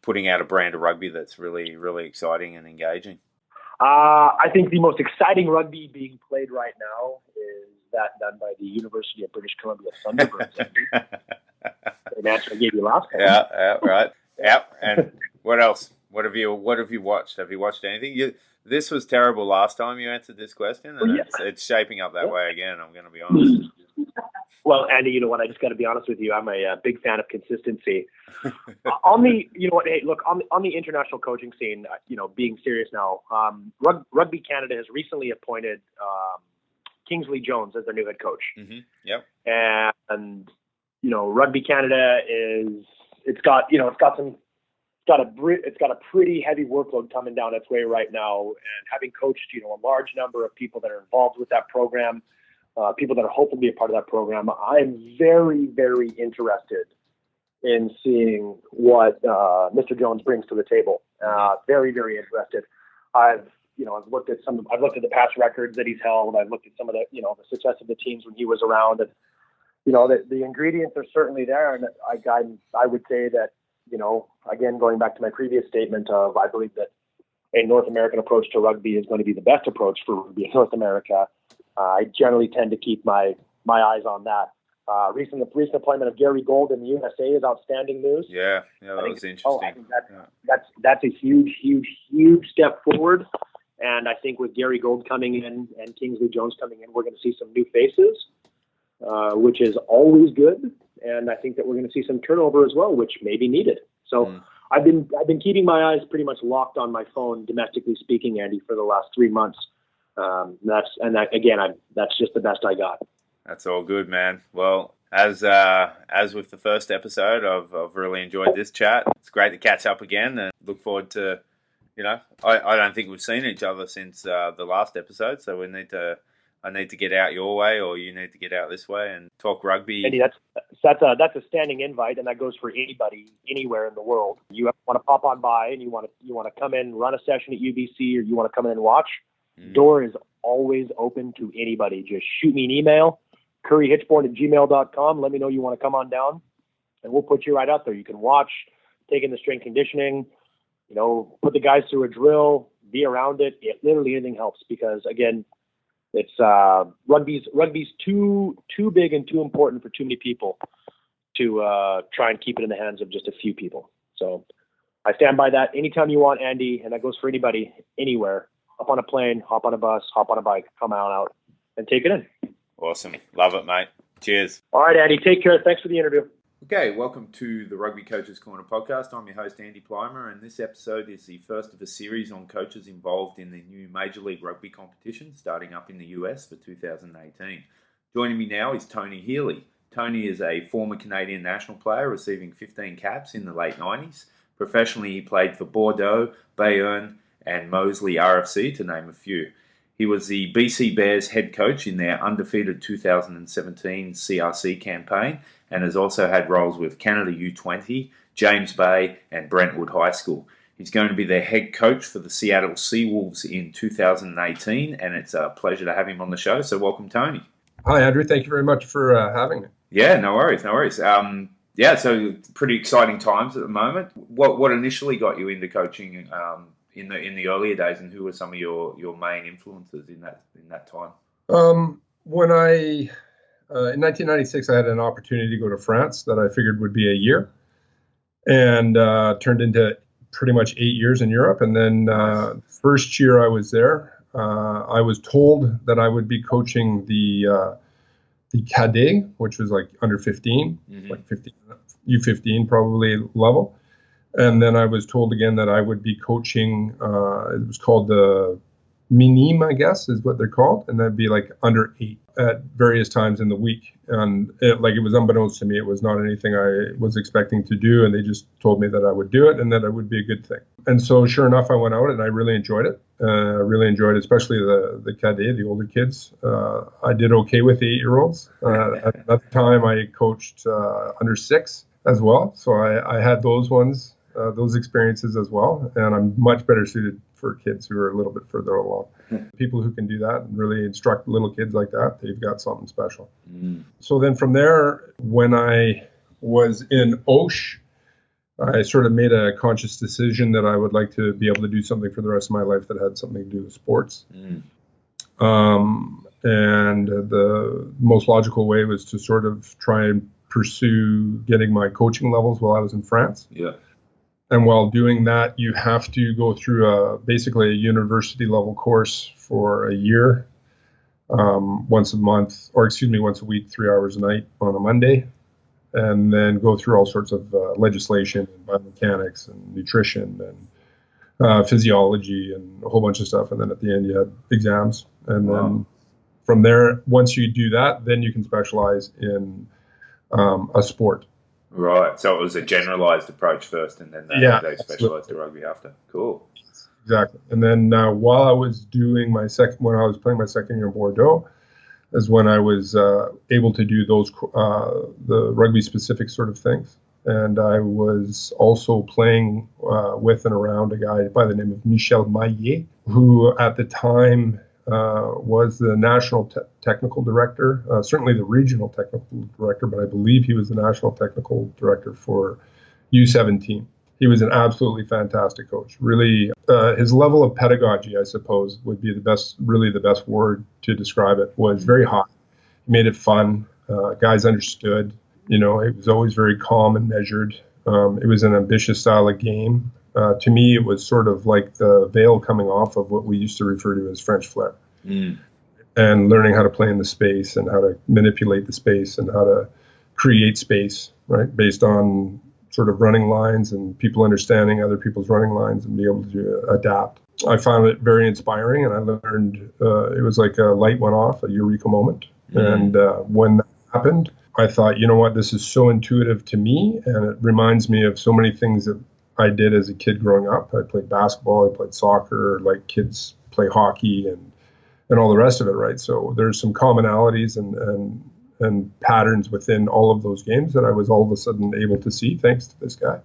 Speaker 3: putting out a brand of rugby that's really, really exciting and engaging?
Speaker 4: I think the most exciting rugby being played right now is that done by the University of British Columbia Thunderbirds. The answer I gave you last time.
Speaker 3: Yeah, right. Yeah, and what else? What have you watched? Have you watched anything? This was terrible last time you answered this question, and it's shaping up that way again. I'm going to be honest.
Speaker 4: Well, Andy, you know what? I just got to be honest with you. I'm a big fan of consistency. On the international coaching scene, being serious now, Rugby Canada has recently appointed Kingsley Jones as their new head coach.
Speaker 3: Mm-hmm. Yep.
Speaker 4: And Rugby Canada it's got a pretty heavy workload coming down its way right now. And having coached, a large number of people that are involved with that program, people that are hoping to be a part of that program, I'm very, very interested in seeing what Mr. Jones brings to the table. Very, very interested. I've looked at the past records that he's held. I've looked at some of the, the success of the teams when he was around, and the ingredients are certainly there. And I would say that, again, going back to my previous statement of, I believe that a North American approach to rugby is going to be the best approach for rugby in North America. I generally tend to keep my eyes on that. Recent appointment of Gary Gold in the USA is outstanding news.
Speaker 3: Yeah, that was interesting.
Speaker 4: I think that's a huge, huge, huge step forward. And I think with Gary Gold coming in and Kingsley Jones coming in, we're going to see some new faces, which is always good. And I think that we're going to see some turnover as well, which may be needed. So I've been keeping my eyes pretty much locked on my phone, domestically speaking, Andy, for the last 3 months. That's just the best I got.
Speaker 3: That's all good, man. Well, as with the first episode, I've really enjoyed this chat. It's great to catch up again, and look forward to, I don't think we've seen each other since the last episode, so I need to get out your way, or you need to get out this way and talk rugby.
Speaker 4: Andy, that's a standing invite, and that goes for anybody, anywhere in the world. You want to pop on by, and you want to come in, run a session at UBC, or you want to come in and watch. Door is always open to anybody. Just shoot me an email, curryhitchborn@gmail.com. Let me know you want to come on down, and we'll put you right out there. You can watch, take in the strength conditioning, put the guys through a drill, be around it. Literally anything helps, because again, it's rugby's too big and too important for too many people to try and keep it in the hands of just a few people. So I stand by that. Anytime you want, Andy, and that goes for anybody, anywhere. Hop on a plane, hop on a bus, hop on a bike, come out and take it in.
Speaker 3: Awesome. Love it, mate. Cheers.
Speaker 4: All right, Andy. Take care. Thanks for the interview.
Speaker 3: Okay, welcome to the Rugby Coaches Corner podcast. I'm your host, Andy Plimer, and this episode is the first of a series on coaches involved in the new Major League Rugby competition starting up in the US for 2018. Joining me now is Tony Healy. Tony is a former Canadian national player receiving 15 caps in the late 90s. Professionally, he played for Bordeaux, Bayonne, and Mosley RFC, to name a few. He was the BC Bears head coach in their undefeated 2017 CRC campaign, and has also had roles with Canada U20, James Bay, and Brentwood High School. He's going to be their head coach for the Seattle Seawolves in 2018, and it's a pleasure to have him on the show. So welcome, Tony.
Speaker 5: Hi, Andrew. Thank you very much for having me.
Speaker 3: Yeah, no worries. So pretty exciting times at the moment. What initially got you into coaching in the earlier days, and who were some of your main influences in that time?
Speaker 5: When in 1996, I had an opportunity to go to France that I figured would be a year, and turned into pretty much 8 years in Europe. And then first year I was there, I was told that I would be coaching the cadet, which was like under 15, like 15, U15 probably level. And then I was told again that I would be coaching, it was called the Minim, I guess is what they're called. And that'd be like under 8 at various times in the week. And it was unbeknownst to me. It was not anything I was expecting to do. And they just told me that I would do it and that it would be a good thing. And so sure enough, I went out and I really enjoyed it. I really enjoyed it, especially the cadet, the older kids. I did okay with the 8-year-olds. At that time, I coached under 6 as well. So I had those ones. Those experiences as well, and I'm much better suited for kids who are a little bit further along. People who can do that and really instruct little kids like that, they've got something special. So then from there, when I was in Osh, I sort of made a conscious decision that I would like to be able to do something for the rest of my life that had something to do with sports. And the most logical way was to sort of try and pursue getting my coaching levels while I was in France. And while doing that, you have to go through basically a university level course for a year, once a week, 3 hours a night on a Monday, and then go through all sorts of legislation and biomechanics and nutrition and physiology and a whole bunch of stuff. And then at the end, you had exams. And then from there, once you do that, then you can specialize in a sport.
Speaker 3: Right, so it was a generalised approach first, and then they specialised in rugby after. Cool.
Speaker 5: Exactly. And then while I was doing when I was playing my second year in Bordeaux, is when I was able to do those the rugby specific sort of things. And I was also playing with and around a guy by the name of Michel Maillet, who at the time was the national technical director, certainly the regional technical director, but I believe he was the national technical director for U17. He was an absolutely fantastic coach. Really, his level of pedagogy, I suppose, would be the best word to describe it, was very high. He made it fun. Guys understood. It was always very calm and measured. It was an ambitious style of game. To me, it was sort of like the veil coming off of what we used to refer to as French flair. And learning how to play in the space and how to manipulate the space and how to create space, right, based on sort of running lines and people understanding other people's running lines and be able to adapt. I found it very inspiring, and I learned it was like a light went off, a eureka moment. And when that happened, I thought, you know what, this is so intuitive to me, and it reminds me of so many things that I did as a kid growing up. I played basketball, I played soccer, like kids play hockey and all the rest of it, right? So there's some commonalities and patterns within all of those games that I was all of a sudden able to see thanks to this guy.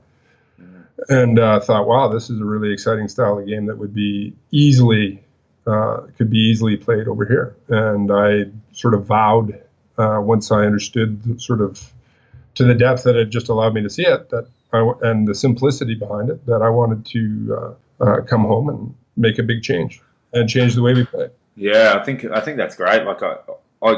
Speaker 5: And thought, wow, this is a really exciting style of game that would be could be easily played over here. And I sort of vowed, once I understood sort of to the depth that it just allowed me to see it, and the simplicity behind it, that I wanted to come home and make a big change and change the way we play.
Speaker 3: Yeah, I think that's great. Like I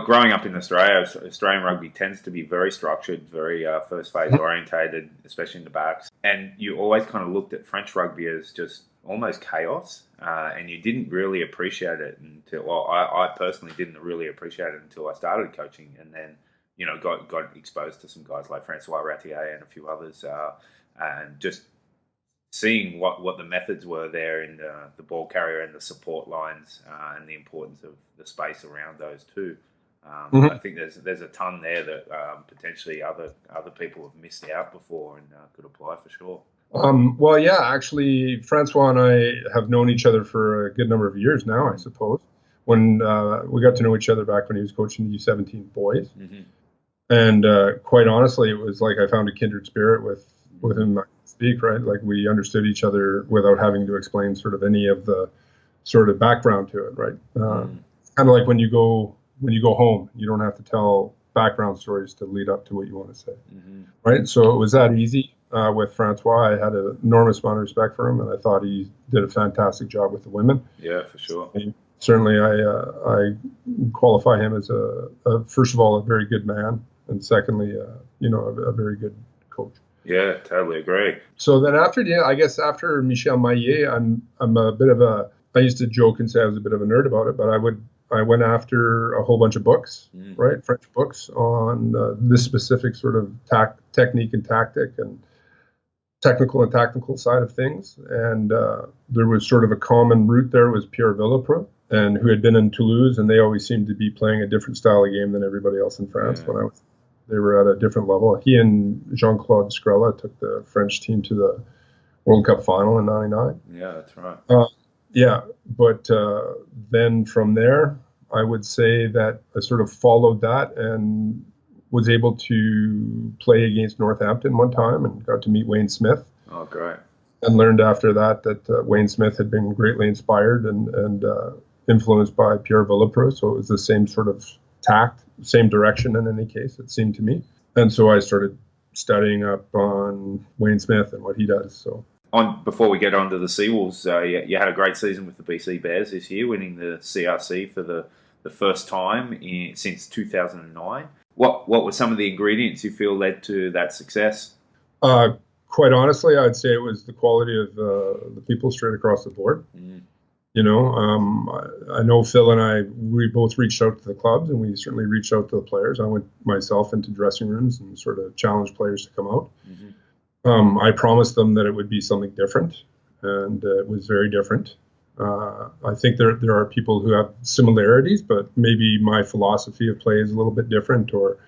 Speaker 3: growing up in Australia, Australian rugby tends to be very structured, very first phase orientated, especially in the backs. And you always kind of looked at French rugby as just almost chaos, and you didn't really appreciate it until. Well, I personally didn't really appreciate it until I started coaching, and then got exposed to some guys like Francois Ratier and a few others, and just seeing what the methods were there in the ball carrier and the support lines, and the importance of the space around those two. I think there's a ton there that potentially other people have missed out before and could apply for sure.
Speaker 5: Well, yeah, actually, Francois and I have known each other for a good number of years now, I suppose. When we got to know each other back when he was coaching the U17 boys. And quite honestly, it was like I found a kindred spirit with him, I speak, right? Like we understood each other without having to explain sort of any of the sort of background to it, right? Kind of like when you go home, you don't have to tell background stories to lead up to what you want to say, right? So it was that easy with Francois. I had an enormous amount of respect for him, and I thought he did a fantastic job with the women. Yeah, for sure. And certainly, I qualify him as first of all, a very good man, and secondly, a very good coach.
Speaker 3: Yeah, totally agree.
Speaker 5: So then after Michel Maillet, I'm a bit of I used to joke and say I was a bit of a nerd about it, but I went after a whole bunch of books, right? French books on this specific sort of technique and tactic and technical and tactical side of things. And there was sort of a common root there was Pierre Villepreux, and who had been in Toulouse, and they always seemed to be playing a different style of game than everybody else in France. They were at a different level. He and Jean-Claude Scrella took the French team to the World Cup final in '99.
Speaker 3: Yeah, that's right.
Speaker 5: But then from there, I would say that I sort of followed that and was able to play against Northampton one time and got to meet Wayne Smith.
Speaker 3: Oh, great.
Speaker 5: And learned after that Wayne Smith had been greatly inspired and influenced by Pierre Villepreux. So it was the same sort of tact, same direction in any case, it seemed to me. And so I started studying up on Wayne Smith and what he does. So
Speaker 3: before we get on to the Seawolves, you had a great season with the BC Bears this year, winning the CRC for the first time since 2009. What were some of the ingredients you feel led to that success?
Speaker 5: Quite honestly, I'd say it was the quality of the people straight across the board. You know, I know Phil and we both reached out to the clubs, and we certainly reached out to the players. I went myself into dressing rooms and sort of challenged players to come out. I promised them that it would be something different, and it was very different. I think there are people who have similarities, but maybe my philosophy of play is a little bit different, or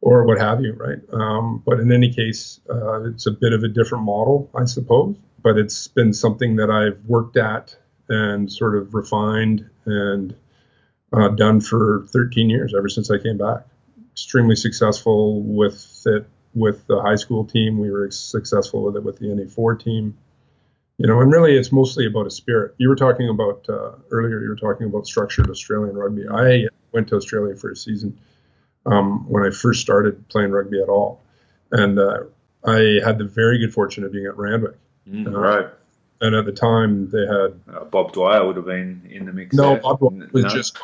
Speaker 5: what have you, right? But in any case, it's a bit of a different model, I suppose. But it's been something that I've worked at and sort of refined and done for 13 years, ever since I came back. Extremely successful with it with the high school team. We were successful with it with the NA4 team. You know, and really it's mostly about a spirit. You were talking about, earlier, you were talking about structured Australian rugby. I went to Australia for a season when I first started playing rugby at all. And I had the very good fortune of being at Randwick.
Speaker 3: Right.
Speaker 5: And at the time they had...
Speaker 3: Bob Dwyer would have been in the mix.
Speaker 5: No,
Speaker 3: there.
Speaker 5: Bob was just...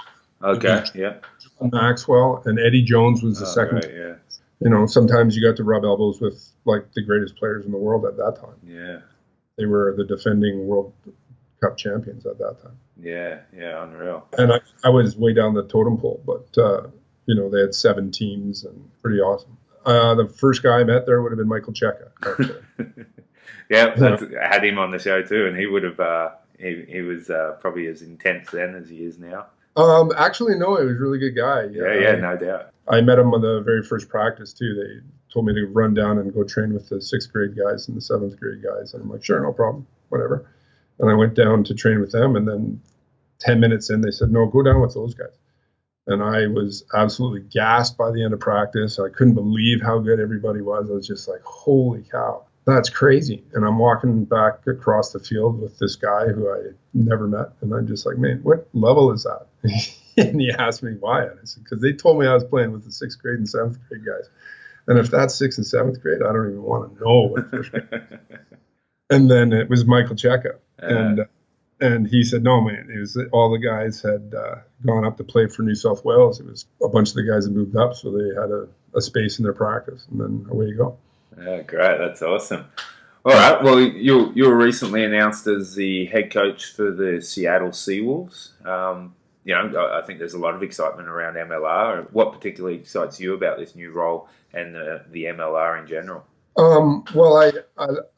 Speaker 3: Okay, yeah.
Speaker 5: Maxwell, and Eddie Jones was the second.
Speaker 3: Right, yeah.
Speaker 5: You know, sometimes you got to rub elbows with like the greatest players in the world at that time.
Speaker 3: Yeah.
Speaker 5: They were the defending World Cup champions at that time.
Speaker 3: Yeah, unreal.
Speaker 5: And I was way down the totem pole, but, you know, they had 7 teams and pretty awesome. The first guy I met there would have been Michael Checa.
Speaker 3: Yeah, I had him on the show too, and he would have, he was probably as intense then as he is now.
Speaker 5: Actually, no, he was a really good guy.
Speaker 3: Yeah, no doubt.
Speaker 5: I met him on the very first practice too. They told me to run down and go train with the 6th grade guys and the 7th grade guys. And I'm like, sure, no problem, whatever. And I went down to train with them. And then 10 minutes in, they said, no, go down with those guys. And I was absolutely gassed by the end of practice. I couldn't believe how good everybody was. I was just like, holy cow, that's crazy. And I'm walking back across the field with this guy who I never met. And I'm just like, man, what level is that? And he asked me why. And I said, because they told me I was playing with the 6th grade and 7th grade guys. And if that's 6th and 7th grade, I don't even want to know what first grade. And then it was Michael Checa. And he said, no, man, it was all the guys had gone up to play for New South Wales. It was a bunch of the guys that moved up, so they had a space in their practice. And then away you go.
Speaker 3: Yeah, great. That's awesome. All right. Well, you were recently announced as the head coach for the Seattle Seawolves. You know, I think there's a lot of excitement around MLR. What particularly excites you about this new role and the MLR in general?
Speaker 5: Well,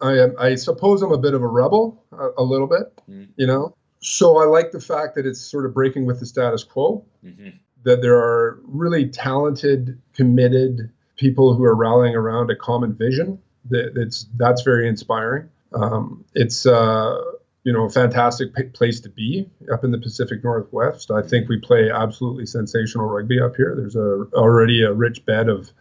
Speaker 5: I suppose I'm a bit of a rebel, a little bit, you know. So I like the fact that it's sort of breaking with the status quo, that there are really talented, committed people who are rallying around a common vision. That's very inspiring. It's you know, a fantastic place to be up in the Pacific Northwest. I think we play absolutely sensational rugby up here. There's already a rich bed of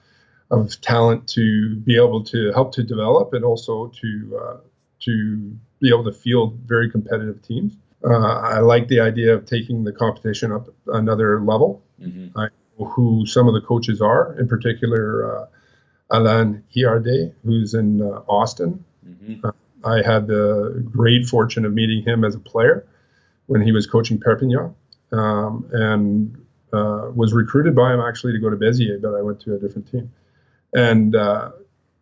Speaker 5: talent to be able to help to develop, and also to be able to field very competitive teams. I like the idea of taking the competition up another level. I know who some of the coaches are, in particular Alain Hiarde, who's in Austin. I had the great fortune of meeting him as a player when he was coaching Perpignan, and was recruited by him actually to go to Béziers, but I went to a different team. And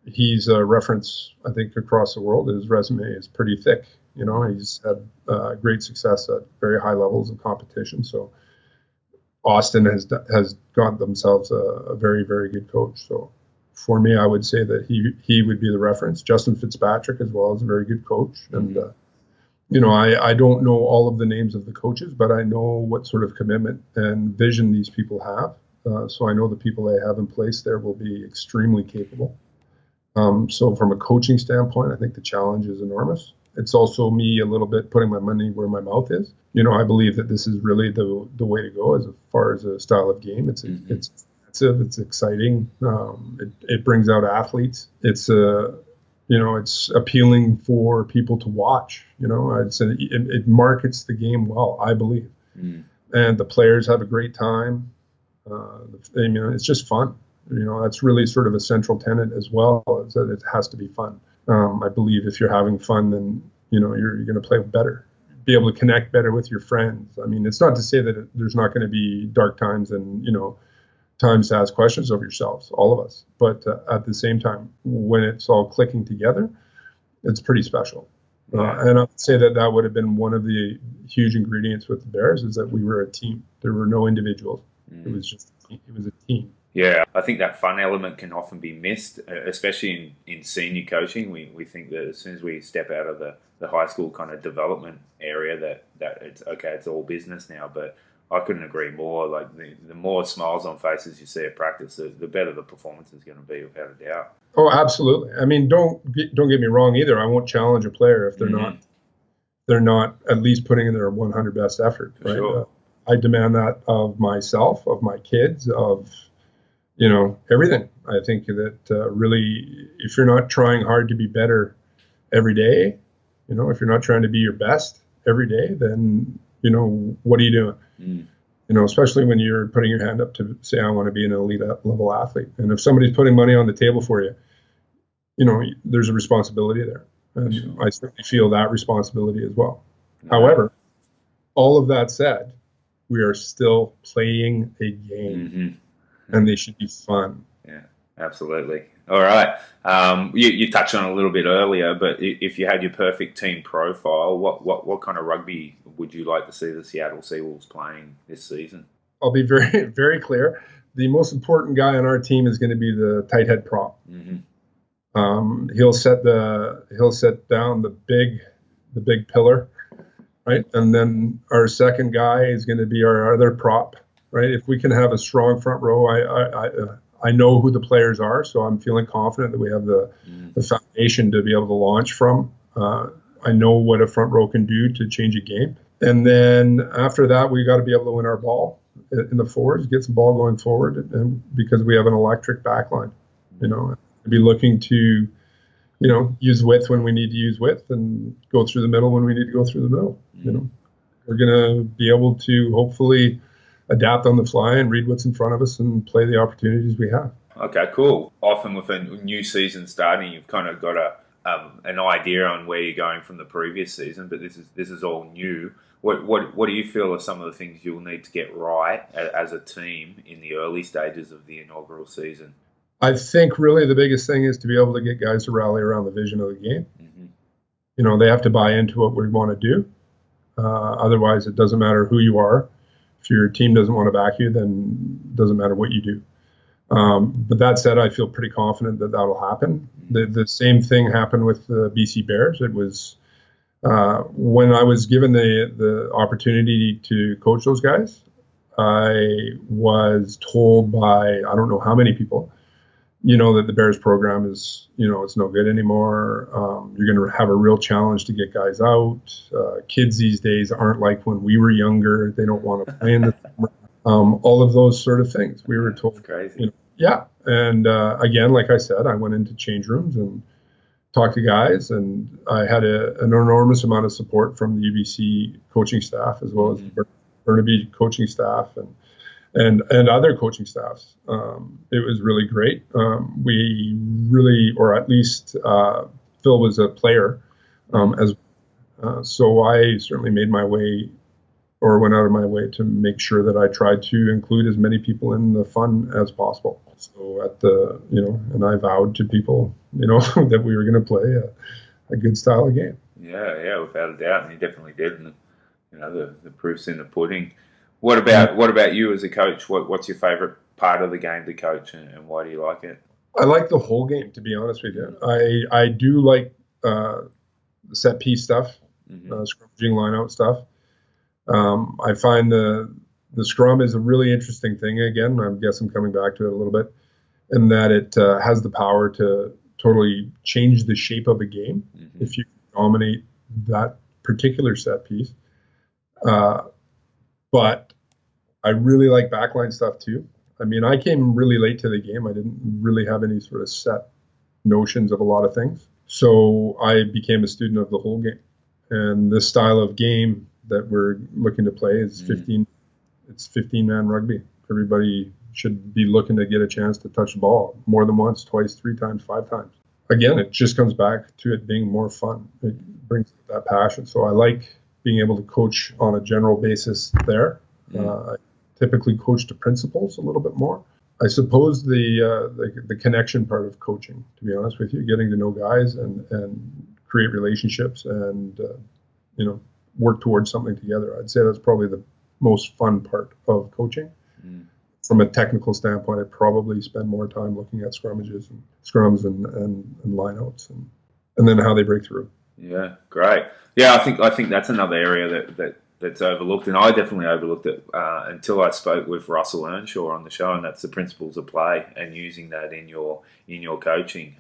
Speaker 5: he's a reference, I think, across the world. His resume is pretty thick You know, he's had great success at very high levels of competition. So Austin has got themselves a very, very good coach. So for me, I would say that he would be the reference. Justin Fitzpatrick as well is a very good coach. And, you know, I don't know all of the names of the coaches, but I know what sort of commitment and vision these people have. So I know the people they have in place there will be extremely capable. So from a coaching standpoint, I think the challenge is enormous. It's also me a little bit putting my money where my mouth is. You know, I believe that this is really the way to go as far as a style of game. It's expensive, it's exciting. It brings out athletes. It's it's appealing for people to watch. You know, it markets the game well, I believe, and the players have a great time. It's just fun. You know, that's really sort of a central tenet as well, is that it has to be fun. I believe if you're having fun, then, you know, you're going to play better, be able to connect better with your friends. I mean, it's not to say that there's not going to be dark times and, you know, times to ask questions of yourselves, all of us. But at the same time, when it's all clicking together, it's pretty special. And I would say that would have been one of the huge ingredients with the Bears, is that we were a team. There were no individuals. It was a team.
Speaker 3: Yeah, I think that fun element can often be missed, especially in senior coaching. We think that as soon as we step out of the high school kind of development area, that it's okay, it's all business now. But I couldn't agree more. Like the more smiles on faces you see at practice, the better the performance is going to be, without a doubt.
Speaker 5: Oh, absolutely. I mean, don't get me wrong either. I won't challenge a player if they're not at least putting in their 100 best effort. Right?
Speaker 3: Sure.
Speaker 5: I demand that of myself, of my kids, of, you know, everything. I think that really, if you're not trying hard to be better every day, you know, if you're not trying to be your best every day, then, you know, what are you doing? You know, especially when you're putting your hand up to say, I want to be an elite level athlete. And if somebody's putting money on the table for you, you know, there's a responsibility there. And sure. I certainly feel that responsibility as well. However, all of that said, we are still playing a game, and they should be fun.
Speaker 3: Yeah, absolutely. All right. You touched on it a little bit earlier, but if you had your perfect team profile, what kind of rugby would you like to see the Seattle Seawolves playing this season?
Speaker 5: I'll be very, very clear. The most important guy on our team is going to be the tight head prop. He'll set down the big pillar, right? And then our second guy is going to be our other prop, right? If we can have a strong front row, I know who the players are, so I'm feeling confident that we have the foundation to be able to launch from. I know what a front row can do to change a game. And then after that, we got to be able to win our ball in the forwards, get some ball going forward, and because we have an electric backline, you know, be looking to, you know, use width when we need to use width and go through the middle when we need to go through the middle. You know, we're going to be able to hopefully adapt on the fly and read what's in front of us and play the opportunities we have.
Speaker 3: Okay, cool. Often with a new season starting, you've kind of got an idea on where you're going from the previous season, but this is all new. What do you feel are some of the things you'll need to get right as a team in the early stages of the inaugural season?
Speaker 5: I think really the biggest thing is to be able to get guys to rally around the vision of the game. You know, they have to buy into what we want to do. Otherwise, it doesn't matter who you are. If your team doesn't want to back you, then it doesn't matter what you do. But that said, I feel pretty confident that that'll happen. The same thing happened with the BC Bears. It was when I was given the opportunity to coach those guys, I was told by I don't know how many people, you know, that the Bears program is, you know, it's no good anymore. You're going to have a real challenge to get guys out. Kids these days aren't like when we were younger. They don't want to play in the summer. All of those sort of things. We were told.
Speaker 3: That's crazy.
Speaker 5: You know, yeah. And again, like I said, I went into change rooms and talked to guys, and I had an enormous amount of support from the UBC coaching staff as well as the Burnaby coaching staff and other coaching staffs. It was really great. We really, or at least Phil was a player so I certainly made my way or went out of my way to make sure that I tried to include as many people in the fun as possible. So and I vowed to people, you know, that we were going to play a good style of game.
Speaker 3: Yeah, without a doubt, and he definitely did. And the proof's in the pudding. What about you as a coach? What's your favourite part of the game to coach, and why do you like it?
Speaker 5: I like the whole game, to be honest with you. I do like the set piece stuff, scrummaging line out stuff. I find the scrum is a really interesting thing. Again, I guess I'm coming back to it a little bit, in that it has the power to totally change the shape of a game if you dominate that particular set piece. But I really like backline stuff too. I mean, I came really late to the game. I didn't really have any sort of set notions of a lot of things. So I became a student of the whole game. And this style of game that we're looking to play is 15-man rugby. Everybody should be looking to get a chance to touch the ball more than once, twice, 3 times, 5 times. Again, it just comes back to it being more fun. It brings that passion. So I like being able to coach on a general basis there. I typically coach to principles a little bit more. I suppose the connection part of coaching, to be honest with you, getting to know guys and create relationships and work towards something together. I'd say that's probably the most fun part of coaching. From a technical standpoint, I probably spend more time looking at scrummages and scrums and lineouts and then how they break through.
Speaker 3: Yeah, great. Yeah, I think that's another area that's overlooked, and I definitely overlooked it until I spoke with Russell Earnshaw on the show, and that's the principles of play and using that in your coaching.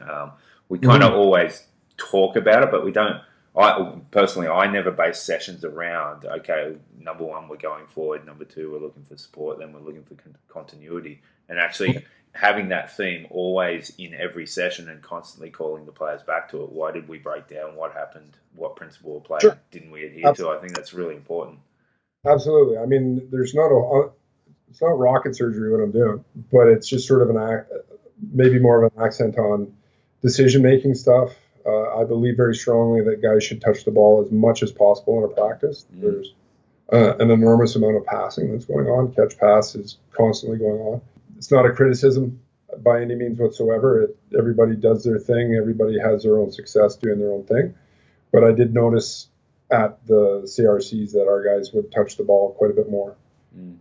Speaker 3: We kind of always talk about it, but we don't. I never base sessions around, okay, number 1, we're going forward, number 2, we're looking for support, then we're looking for continuity, and actually having that theme always in every session and constantly calling the players back to it. Why did we break down? What happened? What principle of play didn't we adhere to? I think that's really important.
Speaker 5: Absolutely. I mean, it's not rocket surgery what I'm doing, but it's just sort of maybe more of an accent on decision-making stuff. I believe very strongly that guys should touch the ball as much as possible in a practice. There's an enormous amount of passing that's going on. Catch pass is constantly going on. It's not a criticism by any means whatsoever. Everybody does their thing. Everybody has their own success doing their own thing. But I did notice at the CRCs that our guys would touch the ball quite a bit more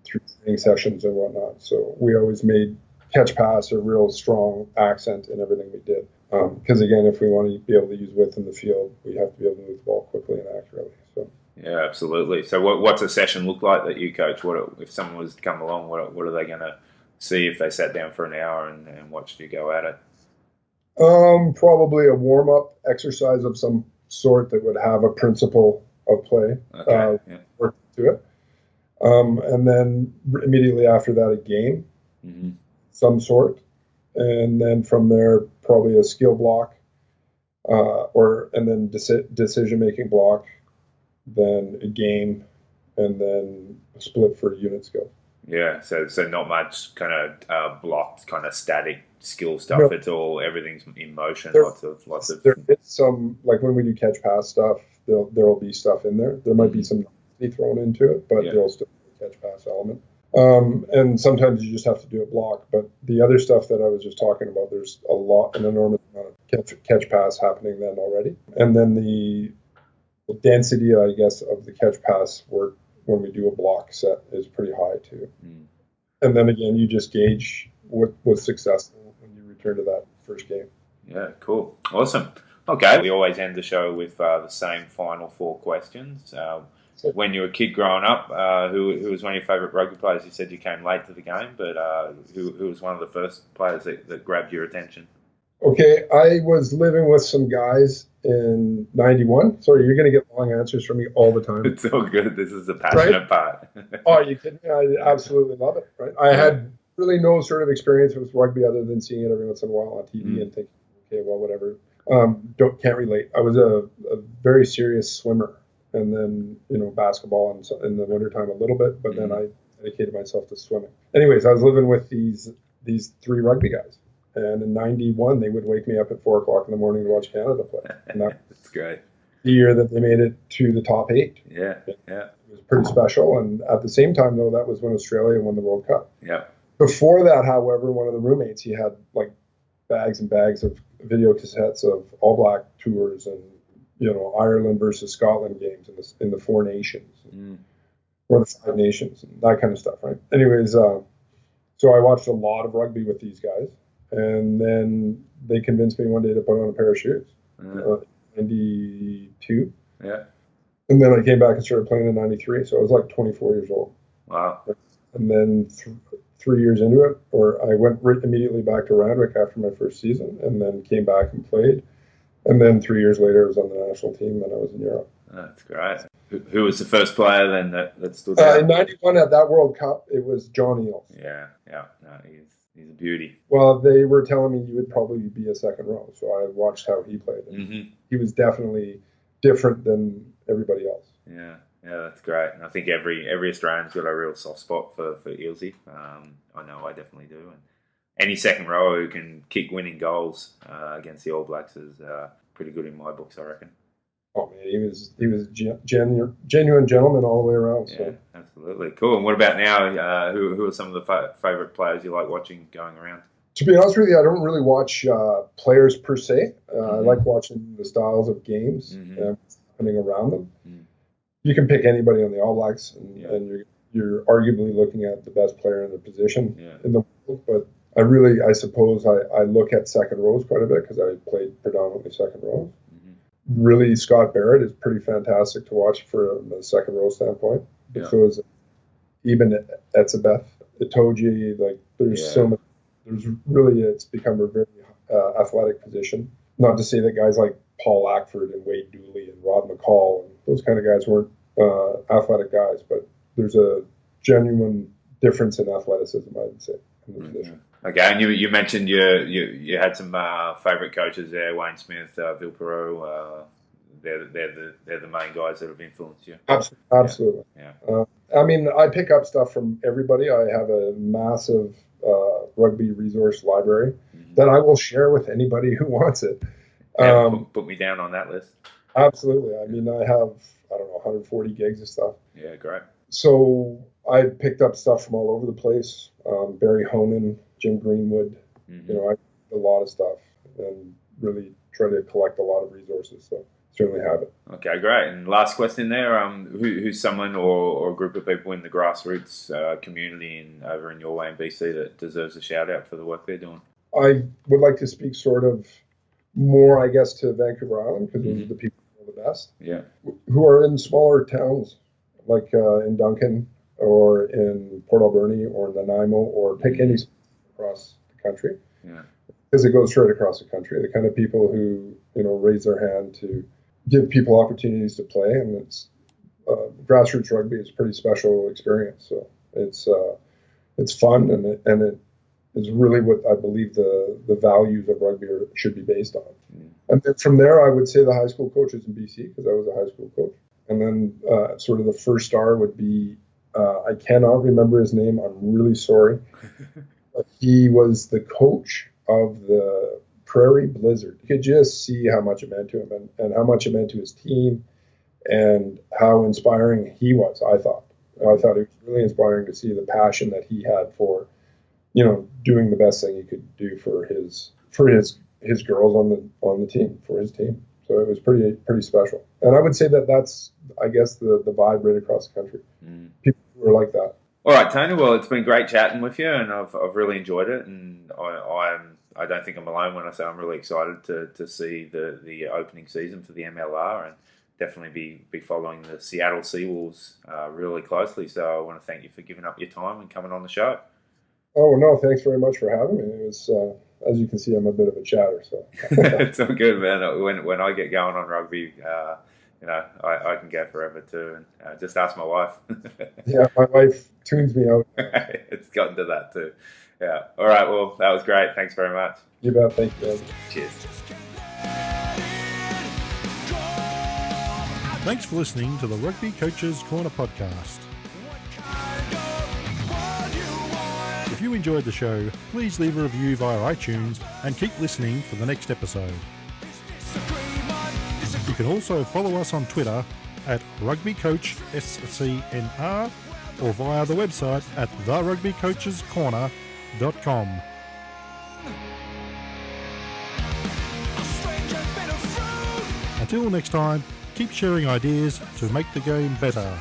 Speaker 5: through training sessions and whatnot. So we always made catch pass a real strong accent in everything we did. Because again, if we want to be able to use width in the field, we have to be able to move the ball quickly and accurately. So
Speaker 3: yeah, absolutely. So what's a session look like that you coach? If someone was to come along, what are they going to see if they sat down for an hour and watched you go at it?
Speaker 5: Probably a warm-up exercise of some sort that would have a principle of play work to it. And then immediately after that, a game, some sort. And then from there, probably a skill block, and then decision-making block, then a game, and then a split for unit skill.
Speaker 3: Yeah, so not much kind of blocked, kind of static skill stuff. No. It's all, everything's in motion. Lots of.
Speaker 5: There is some, like when we do catch pass stuff, there'll be stuff in there. There might be some thrown into it, but there'll still be a catch pass element. And sometimes you just have to do a block. But the other stuff that I was just talking about, there's an enormous amount of catch pass happening then already. And then the density, I guess, of the catch pass work when we do a block set is pretty high too. And then again, you just gauge what was successful when you return to that first game.
Speaker 3: Yeah, cool. Awesome. Okay, we always end the show with the same final 4 questions. When you were a kid growing up, who was one of your favourite rugby players? You said you came late to the game, but who was one of the first players that grabbed your attention?
Speaker 5: Okay, I was living with some guys in 91. Sorry, you're going to get long answers from me all the time.
Speaker 3: It's all good. This is the passionate part.
Speaker 5: Oh, you kidding me? I absolutely love it. Right? I had really no sort of experience with rugby other than seeing it every once in a while on TV and thinking, okay, well, whatever. Can't relate. I was a very serious swimmer. And then, basketball in the wintertime a little bit, but then I dedicated myself to swimming. Anyways, I was living with these 3 rugby guys. And in 91, they would wake me up at 4 o'clock in the morning to watch Canada play. And
Speaker 3: that's great.
Speaker 5: The year that they made it to the top 8.
Speaker 3: Yeah.
Speaker 5: It was pretty special. And at the same time, though, that was when Australia won the World Cup.
Speaker 3: Yeah.
Speaker 5: Before that, however, one of the roommates, he had like bags and bags of video cassettes of All Black tours and Ireland versus Scotland games in the Four Nations or the Five Nations, and that kind of stuff, right? Anyways, so I watched a lot of rugby with these guys, and then they convinced me one day to put on a pair of shoes. 92.
Speaker 3: Yeah.
Speaker 5: And then I came back and started playing in 93, so I was like 24 years old.
Speaker 3: Wow.
Speaker 5: And then 3 years into it, or I went immediately back to Randwick after my first season, and then came back and played. And then 3 years later, I was on the national team, and I was in Europe.
Speaker 3: That's great. Who was the first player then that stood out?
Speaker 5: In 91 at that World Cup, it was John Eales.
Speaker 3: Yeah. No, he's a beauty.
Speaker 5: Well, they were telling me you would probably be a second row, so I watched how he played. He was definitely different than everybody else.
Speaker 3: Yeah, that's great. And I think every Australian's got a real soft spot for Ealesy. I know I definitely do. And any second rower who can kick winning goals against the All Blacks is pretty good in my books, I reckon.
Speaker 5: Oh man, he was genuine gentleman all the way around. So.
Speaker 3: Yeah, absolutely. Cool. And what about now? Who are some of the favourite players you like watching going around?
Speaker 5: To be honest with you, I don't really watch players per se. I like watching the styles of games and what's happening around them. You can pick anybody on the All Blacks, and you're arguably looking at the best player in the position in the world. But I suppose I look at second rows quite a bit because I played predominantly second rows. Really, Scott Barrett is pretty fantastic to watch from a second row standpoint. So is even Etzebeth, Itoje, like there's so much. It's become a very athletic position. Not to say that guys like Paul Ackford and Wade Dooley and Rod McCall and those kind of guys weren't athletic guys, but there's a genuine difference in athleticism, I would say, in the position.
Speaker 3: Okay, and you mentioned you had some favourite coaches there, Wayne Smith, Vilpero. They're the main guys that have influenced you.
Speaker 5: Absolutely.
Speaker 3: Yeah.
Speaker 5: I mean, I pick up stuff from everybody. I have a massive rugby resource library that I will share with anybody who wants it.
Speaker 3: Put me down on that list.
Speaker 5: Absolutely. I mean, I have 140 gigs of stuff.
Speaker 3: Yeah, great.
Speaker 5: So I picked up stuff from all over the place. Barry Honan, Jim Greenwood. I read a lot of stuff and really try to collect a lot of resources. So certainly have it.
Speaker 3: Okay, great. And last question there: who's someone or a group of people in the grassroots community over in your way in BC that deserves a shout out for the work they're doing?
Speaker 5: I would like to speak sort of more, I guess, to Vancouver Island because those are the people who know the best.
Speaker 3: Yeah.
Speaker 5: Who are in smaller towns like in Duncan or in Port Alberni or in Nanaimo or pick any across the country.
Speaker 3: Yeah.
Speaker 5: Because it goes straight across the country. The kind of people who raise their hand to give people opportunities to play, and it's grassroots rugby is a pretty special experience. So it's fun, and it is really what I believe the values of rugby should be based on. And then from there, I would say the high school coaches in BC because I was a high school coach. And then sort of the first star would be I cannot remember his name. I'm really sorry. But he was the coach of the Prairie Blizzard. You could just see how much it meant to him and how much it meant to his team and how inspiring he was, I thought. It was really inspiring to see the passion that he had for, doing the best thing he could do for his girls on the team, for his team. So it was pretty special. And I would say that's, I guess, the vibe right across the country. People who are like that.
Speaker 3: All right, Tony. Well, it's been great chatting with you, and I've really enjoyed it. And I don't think I'm alone when I say I'm really excited to see the opening season for the MLR, and definitely be following the Seattle Seawolves really closely. So I want to thank you for giving up your time and coming on the show.
Speaker 5: Oh no, thanks very much for having me. It was. As you can see, I'm a bit of a chatter, so
Speaker 3: it's all good, man. When I get going on rugby, I can go forever too. And just ask my wife.
Speaker 5: Yeah, my wife tunes me out.
Speaker 3: It's gotten to that too. Yeah. All right. Well, that was great. Thanks very much.
Speaker 5: You bet. Thank you, man.
Speaker 3: Cheers.
Speaker 2: Thanks for listening to the Rugby Coaches Corner podcast. If you enjoyed the show, please leave a review via iTunes and keep listening for the next episode. You can also follow us on Twitter at RugbyCoachSCNR or via the website at therugbycoachescorner.com. Until next time, keep sharing ideas to make the game better.